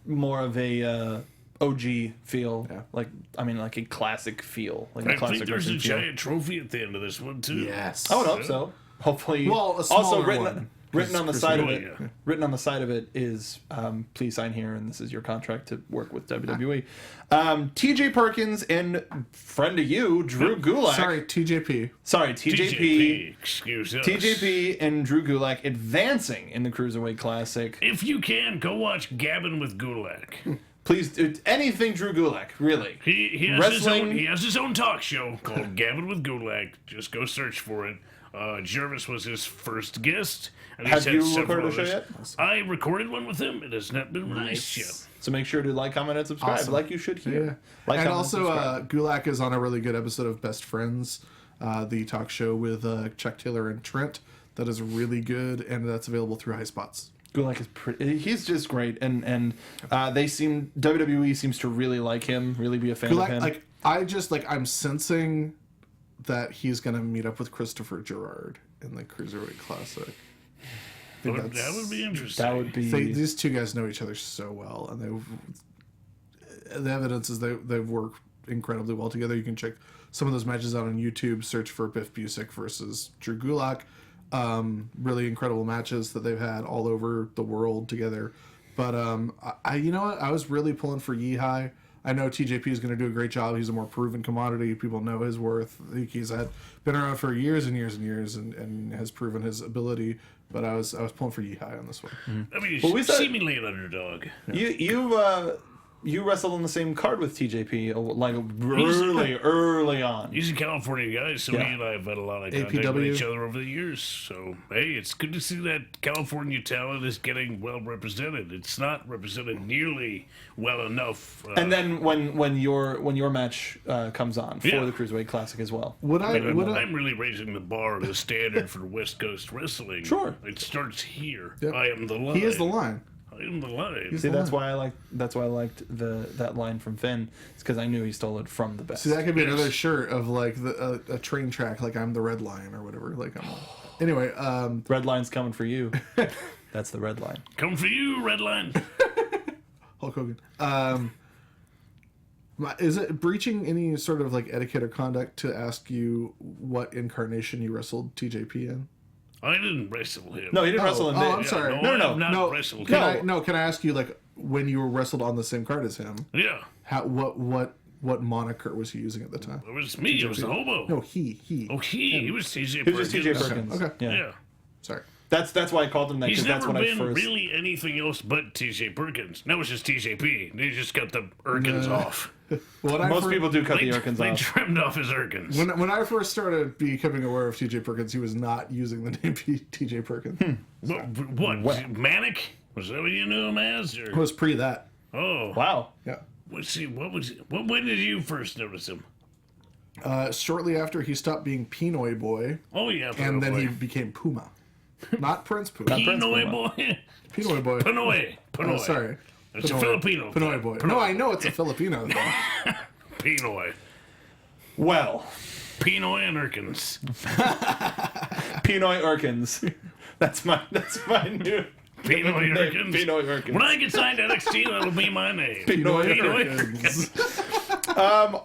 more of a OG feel, like a classic feel, like a I classic think there's a feel. giant trophy at the end of this one too. Yes. I would hope so. Hopefully, well, a smaller also written. one. Written on the side of it, yeah. written on the side of it is, please sign here, and this is your contract to work with WWE. T.J. Perkins and friend of you, Drew Gulak. Sorry, TJP. Sorry, TJP. Excuse us. TJP and Drew Gulak advancing in the Cruiserweight Classic. If you can, go watch Gabbing with Gulak. Please do anything Drew Gulak, really. He has Wrestling. he has his own talk show called Gavin with Gulak. Just go search for it. Jervis was his first guest. And Have had you several recorded a show others. yet? I recorded one with him. It has not been released yet. So make sure to like, comment, and subscribe, Awesome. like you should here. Yeah. Like, And comment, also, subscribe. Gulak is on a really good episode of Best Friends, the talk show with Chuck Taylor and Trent. That is really good, and that's available through High Spots. Gulak is pretty. He's just great, and WWE seems to really like him, really be a fan of him. Like I'm sensing that he's gonna meet up with Christopher Gerrard in the Cruiserweight Classic. That would be interesting. That would be. These two guys know each other so well, and the evidence is they've worked incredibly well together. You can check some of those matches out on YouTube. Search for Biff Busick versus Drew Gulak. Really incredible matches that they've had all over the world together. But you know what? I was really pulling for Yehi. I know TJP is going to do a great job. He's a more proven commodity. People know his worth. He's been around for years and years and years, and has proven his ability. But I was pulling for Yehi on this one. I mean, Well, we he's said- seemingly an underdog. You wrestled on the same card with TJP like early on. He's a California guy, so Yeah. he and I have had a lot of contact with APW. each other over the years. So, hey, it's good to see that California talent is getting well represented. It's not represented nearly well enough. And then when your match comes on for Yeah. the Cruiserweight Classic as well. I'm really raising the bar, the standard for West Coast wrestling. Sure. It starts here. Yep. I am the line. He is the line. I am the line. See, that's why I liked that line from Finn. It's because I knew he stole it from the best. See, that could be another shirt of like a train track, like I'm the Red Line or whatever. Like anyway. Red line's coming for you. That's the red line. Come for you, Red Line. Hulk Hogan. Is it breaching any sort of like etiquette or conduct to ask you what incarnation you wrestled TJP in? I didn't wrestle him. No, he didn't wrestle in. I'm sorry. No, No. I have not No, wrestled can him. can I ask you like when you were wrestled on the same card as him? Yeah. What moniker was he using at the time? It was me. It was the hobo. No, he. Oh, he was TJ He was Perkins. just TJ Perkins. Okay. Yeah. Yeah. Sorry. That's why I called him that, He's because that's never when I been first. really anything else but TJ Perkins. Now it's just TJP. They just got the Erkins off. Most people do cut They, the Erkins they off. trimmed off his Erkins. When I first started becoming aware of TJ Perkins, he was not using the name TJ Perkins. What? Manic? Was that what you knew him as? Or? It was pre that. Oh. Wow. Yeah. Let's see. When did you first notice him? Shortly after he stopped being Pinoy Boy, Oh, yeah. and then he boy. became Puma. Not Prince Puma. Prince Pinoy Puma. boy. Pinoy Boy. Pinoy. Pinoy. Oh, sorry. It's a Filipino. Pinoy Boy. No, I know it's a Filipino thing. Pinoy. Well, Pinoy and Erkins. Pinoy Erkins. That's my new Pinoy name. Erkins. Pinoy Erkins. When I get signed to NXT, that'll be my name. Pinoy Pinoy.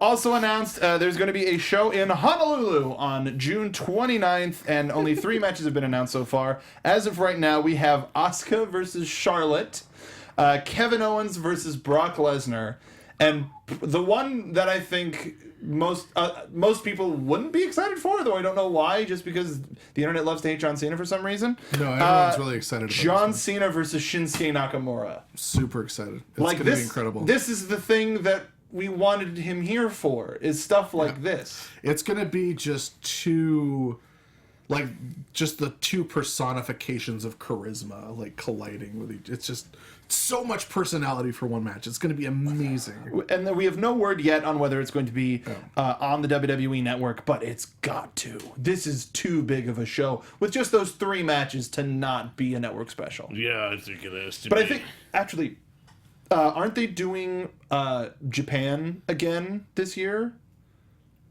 Also announced, there's going to be a show in Honolulu on June 29th, and only 3 matches have been announced so far. As of right now, we have Asuka versus Charlotte, Kevin Owens versus Brock Lesnar, and the one that I think most people wouldn't be excited for, though I don't know why, just because the internet loves to hate John Cena for some reason. No, everyone's really excited about John this Cena versus Shinsuke Nakamura. Super excited. It's Like gonna this, be incredible. This is the thing that we wanted him here for, is stuff like this. It's gonna be just the two personifications of charisma, like colliding with each. It's just so much personality for one match. It's gonna be amazing. And then we have no word yet on whether it's going to be on the WWE network, but it's got to. This is too big of a show with just those 3 matches to not be a network special. Yeah, I think it has to But be. I think, actually, aren't they doing Japan again this year?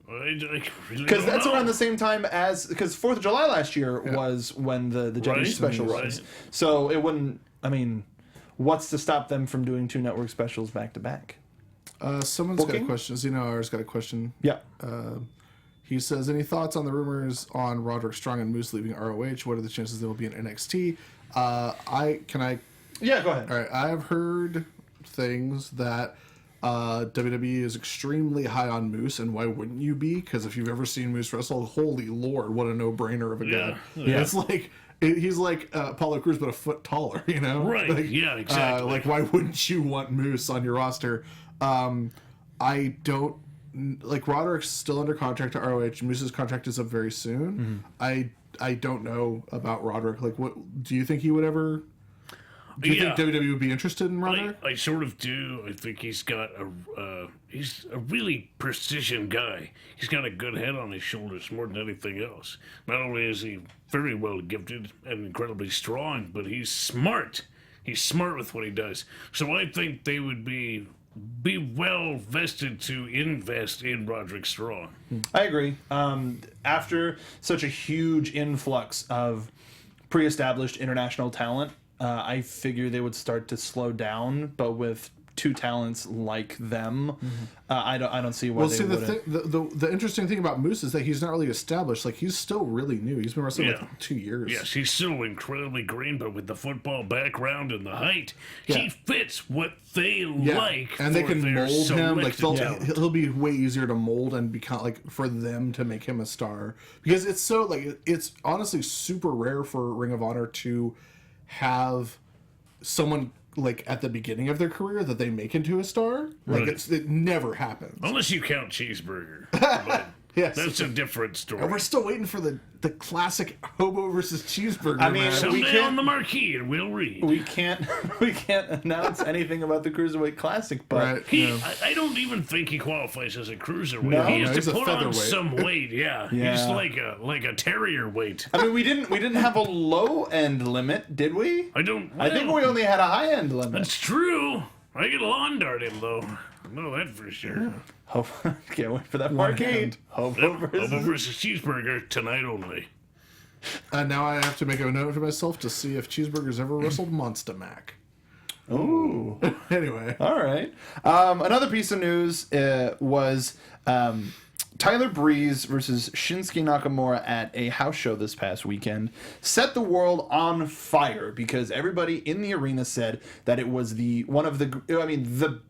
Because that's around the same time as, because 4th of July last year was when the Japanese special right. was. So it wouldn't, I mean, what's to stop them from doing 2 network specials back to back? Someone's got a Booking? question. Zeno's got a question. Yeah. He says, any thoughts on the rumors on Roderick Strong and Moose leaving ROH? What are the chances they will be in NXT? Yeah, go ahead. All right, I've heard things that WWE is extremely high on Moose, and why wouldn't you be? Because if you've ever seen Moose wrestle, holy lord, what a no-brainer of a guy. Yeah. It's like he's like Apollo Crews, but a foot taller, you know? Right, Like, yeah, exactly. like, why wouldn't you want Moose on your roster? I don't... Like, Roderick's still under contract to ROH. Moose's contract is up very soon. I don't know about Roderick. Like, what do you think he would ever... Do you think WWE would be interested in Roderick? I sort of do. I think he's got he's a really precision guy. He's got a good head on his shoulders more than anything else. Not only is he very well gifted and incredibly strong, but he's smart. He's smart with what he does. So I think they would be well vested to invest in Roderick Strong. I agree. After such a huge influx of pre-established international talent, I figure they would start to slow down, but with two talents like them, I don't see why they wouldn't. The interesting thing about Moose is that he's not really established. Like, he's still really new. He's been wrestling like 2 years. Yes, he's still incredibly green, but with the football background and the height, he fits what they like. And they can mold him. Like, talent. he'll be way easier to mold and become, like, for them to make him a star. Because it's so, like, it's honestly super rare for Ring of Honor to have someone like at the beginning of their career that they make into a star. Like, it never happens. Unless you count Cheeseburger. But yes. That's a different story. And we're still waiting for the classic Hobo versus Cheeseburger. I mean, match. Someday on the marquee, and we'll read. We can't announce anything about the Cruiserweight Classic, but I don't even think he qualifies as a cruiserweight. No? He has No, he's to a put on featherweight. some weight. Yeah, he's like a terrier weight. I mean, we didn't have a low end limit, did we? I think we only had a high end limit. That's true. I could lawn dart him though. I know that for sure. Can't wait for that arcade. Hobo versus Cheeseburger tonight only. Now I have to make a note to myself to see if Cheeseburger's ever wrestled Monster Mac. Ooh. Anyway. All right. Another piece of news was Tyler Breeze versus Shinsuke Nakamura at a house show this past weekend set the world on fire because everybody in the arena said that it was the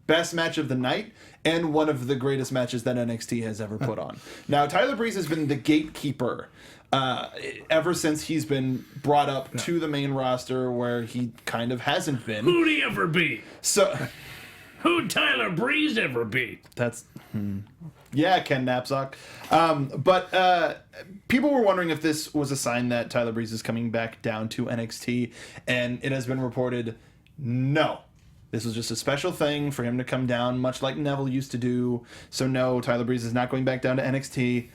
best match of the night and one of the greatest matches that NXT has ever put on. Now, Tyler Breeze has been the gatekeeper ever since he's been brought up to the main roster, where he kind of hasn't been. Who'd he ever beat? So, who'd Tyler Breeze ever beat? That's yeah, Ken Knapsack. But people were wondering if this was a sign that Tyler Breeze is coming back down to NXT, and it has been reported no. This was just a special thing for him to come down, much like Neville used to do. So no, Tyler Breeze is not going back down to NXT.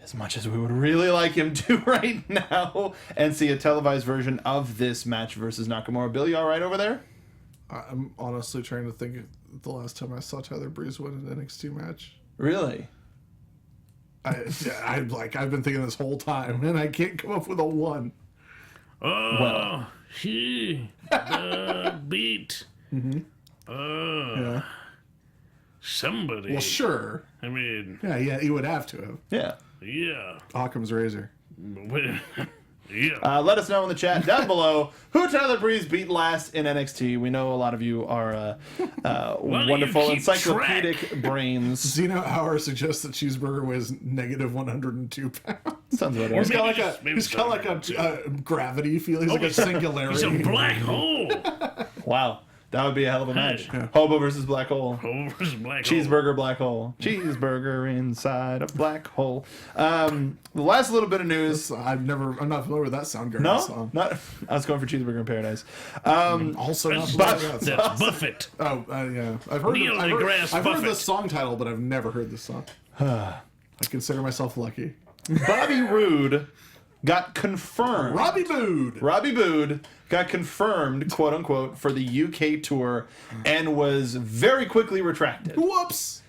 As much as we would really like him to right now and see a televised version of this match versus Nakamura. Bill, you all right over there? I'm honestly trying to think of the last time I saw Tyler Breeze win an NXT match. Really? I've been thinking this whole time, and I can't come up with a one. He beat somebody. Well, sure. I mean, yeah, he would have to have. Yeah. Occam's razor. Yeah. Let us know in the chat down below who Tyler Breeze beat last in NXT. We know a lot of you are wonderful encyclopedic brains. Zeno Hour suggests that Cheeseburger weighs negative 102 pounds. Sounds about He's right. got like a gravity feel. He's like a singularity. He's a black hole. Wow. That would be a hell of a match. Hobo versus Black Hole. Hobo versus Black Cheeseburger Hole. Black Hole. Cheeseburger inside a black hole. The last little bit of news. I'm not familiar with that Soundgarden song. Not. I was going for Cheeseburger in Paradise. Also not familiar with that song. That's Buffett. Oh, yeah. I've heard the song title, but I've never heard the song. I consider myself lucky. Bobby Roode got confirmed. Robbie Bood got confirmed, quote unquote, for the UK tour and was very quickly retracted. Whoops.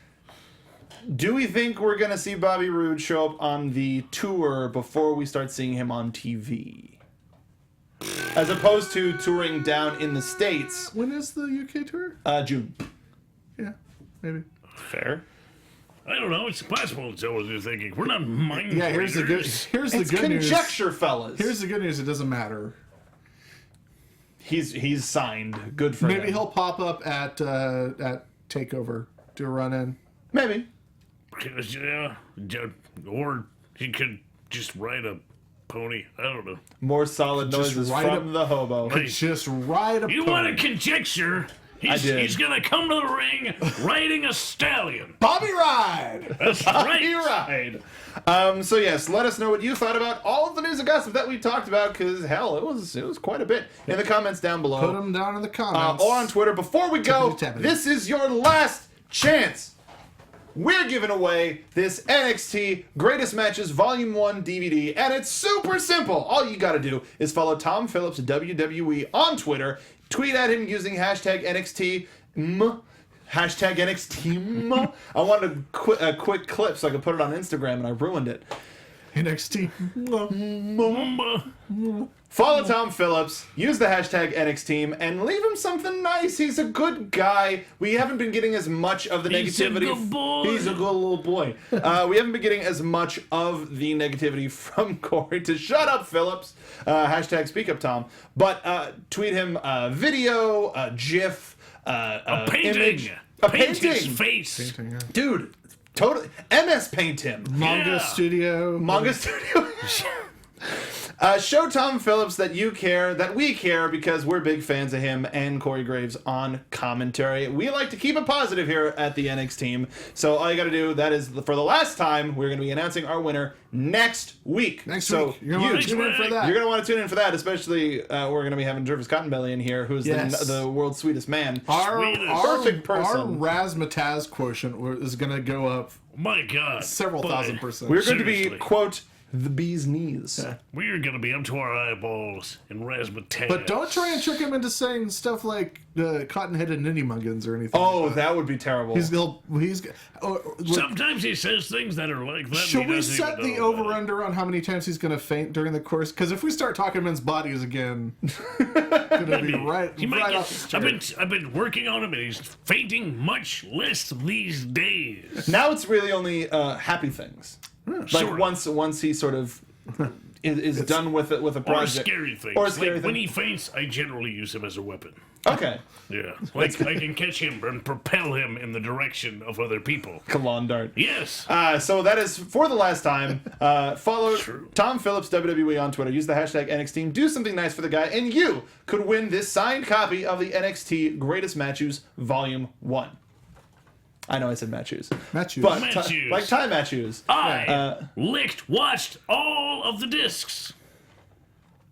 Do we think we're going to see Bobby Roode show up on the tour before we start seeing him on TV? As opposed to touring down in the States. When is the UK tour? June. Yeah, maybe. Fair. I don't know. It's possible. It's what you're thinking. We're not mind Yeah, here's the good It's news. conjecture, fellas. Here's the good news. It doesn't matter. He's signed. Good for him. Maybe he'll pop up at Takeover Do a run in. Maybe. Yeah, or he could just ride a pony. I don't know. More solid Just noises ride from the hobo. Hey, Just ride a you pony. want to conjecture? He's gonna come to the ring riding a stallion. Bobby Ride! That's Bobby right. Ride. So yes, let us know what you thought about all of the news and gossip that we talked about, because hell, it was quite a bit in the comments down below. Put them down in the comments. Or on Twitter. Before we go, Tappity. this is your last chance. We're giving away this NXT Greatest Matches Volume 1 DVD, and it's super simple. All you gotta do is follow Tom Phillips WWE on Twitter, tweet at him using hashtag NXT. Hashtag NXT. I wanted a quick clip so I could put it on Instagram, and I ruined it. NXT. Follow Tom Phillips, use the hashtag NXTeam, and leave him something nice. He's a good guy. We haven't been getting as much of the negativity. He's a good boy. He's a good little boy. We haven't been getting as much of the negativity from Corey to shut up, Phillips. Hashtag speak up, Tom. But tweet him a video, a GIF, A painting. image. Paint his face. Dude, totally. MS Paint him. Manga Yeah. Studio. Manga Studio. Show Tom Phillips that you care, that we care, because we're big fans of him and Corey Graves on commentary. We like to keep it positive here at the NXT. So all you got to do, that is for the last time, we're going to be announcing our winner next week. Next so week. You're going to want to tune in for that. You're going to want to tune in for that, especially we're going to be having Jervis Cottonbelly in here, who's Yes. the world's sweetest man. Our Perfect person. Our razzmatazz quotient is going to go up My God. several Boy, thousand percent. We're going to be, Seriously. quote, the bee's knees. We're going to be up to our eyeballs in razzmatazz. But don't try and trick him into saying stuff like cotton-headed ninny muggins or anything. Oh, like that would be terrible. He's Sometimes he says things that are like that. Should and he we doesn't set even the know about it. over-under on how many times he's going to faint during the course? Because if we start talking men's bodies again, going to be right He might off get, the chart. I've been working on him, and he's fainting much less these days. Now it's really only happy things. Like Sort of. once he sort of is done with it with a Or project. scary things. Or scary Like when thing. he faints, I generally use him as a weapon. Okay. Yeah, like I can catch him and propel him in the direction of other people. Come on, Dart. Yes. So that is for the last time. Follow True. Tom Phillips WWE on Twitter. Use the hashtag NXT. Do something nice for the guy, and you could win this signed copy of the NXT Greatest Matches Volume 1. I know I said Matches. Matthews. But Matthews. like Ty Matthews. I watched all of the discs.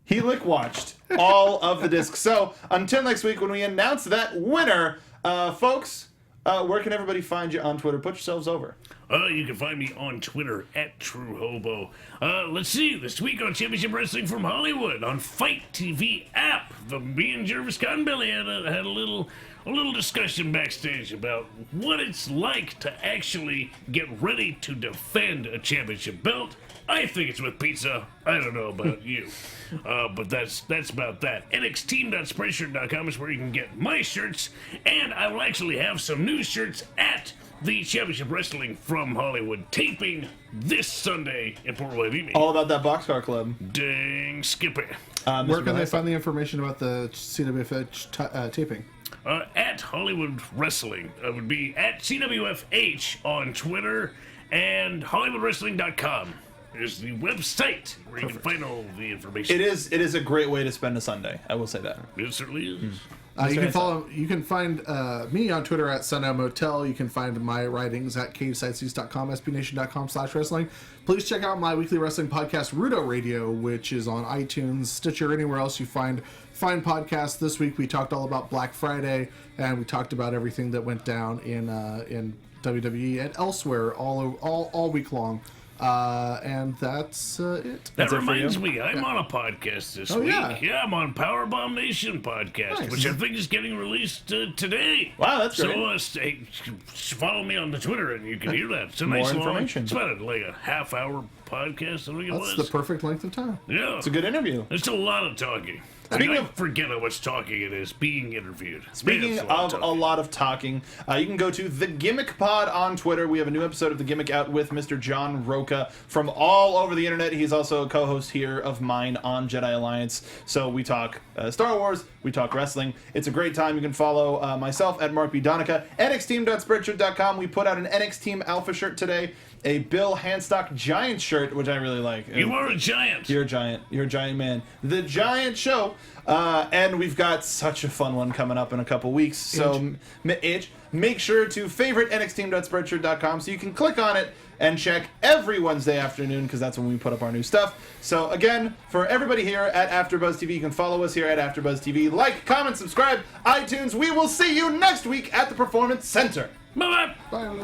He watched all of the discs. So until next week when we announce that winner, folks, where can everybody find you on Twitter? Put yourselves over. You can find me on Twitter at TrueHobo. Let's see, this week on Championship Wrestling from Hollywood on Fight TV app, me and Jervis Cottonbelly had a little discussion backstage about what it's like to actually get ready to defend a championship belt. I think it's with pizza. I don't know about you. But that's about that. NXteam.spreadshirt.com is where you can get my shirts, and I will actually have some new shirts at the Championship Wrestling from Hollywood taping this Sunday in Port Hueneme. All about that Boxcar Club. Dang Skippy. Where can they find the information about the CWFH taping? At Hollywood Wrestling. It would be at CWFH on Twitter, and HollywoodWrestling.com is the website where you can find all the information. It is a great way to spend a Sunday. I will say that. It certainly is. You can find me on Twitter at Sundown Motel. You can find my writings at cavesightseas.com, spnation.com/wrestling. Please check out my weekly wrestling podcast, Rudo Radio, which is on iTunes, Stitcher, anywhere else you find fine podcasts. This week we talked all about Black Friday, and we talked about everything that went down in WWE and elsewhere all week long. And that's it. That it for reminds you? me, I'm on a podcast this week. yeah. I'm on Powerbomb Nation podcast, Nice. which I think is getting released today. Wow, that's great. So follow me on the Twitter and you can hear that. It's a More nice long, information. it's about like a half hour podcast, I think it was. That's the perfect length of time. Yeah. It's a good interview. It's a lot of talking. Speaking I of- forget how much talking it is being interviewed. Speaking Man, it's of talking. a lot of talking, you can go to The Gimmick Pod on Twitter. We have a new episode of The Gimmick out with Mr. John Roca from all over the internet. He's also a co-host here of mine on Jedi Alliance. So we talk Star Wars, we talk wrestling. It's a great time. You can follow myself at Mark B. Donica, nxteam.spreadshirt.com. We put out an NX Team Alpha shirt today, a Bill Hanstock Giant shirt, which I really like. You are a giant. You're a giant. You're a giant man. The Giant Show. And we've got such a fun one coming up in a couple weeks. So, make sure to favorite nxteam.spreadshirt.com so you can click on it and check every Wednesday afternoon because that's when we put up our new stuff. So, again, for everybody here at AfterBuzz TV, you can follow us here at AfterBuzz TV. Like, comment, subscribe, iTunes. We will see you next week at the Performance Center. Bye-bye. Bye.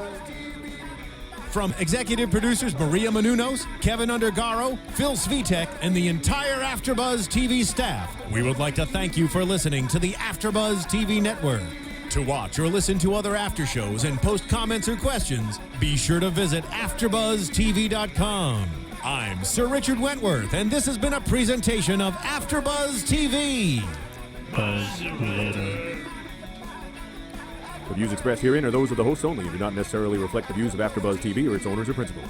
From executive producers Maria Menounos, Kevin Undergaro, Phil Svitek, and the entire AfterBuzz TV staff, we would like to thank you for listening to the AfterBuzz TV network. To watch or listen to other after shows and post comments or questions, be sure to visit AfterBuzzTV.com. I'm Sir Richard Wentworth, and this has been a presentation of AfterBuzz TV. The views expressed herein are those of the hosts only and do not necessarily reflect the views of AfterBuzz TV or its owners or principals.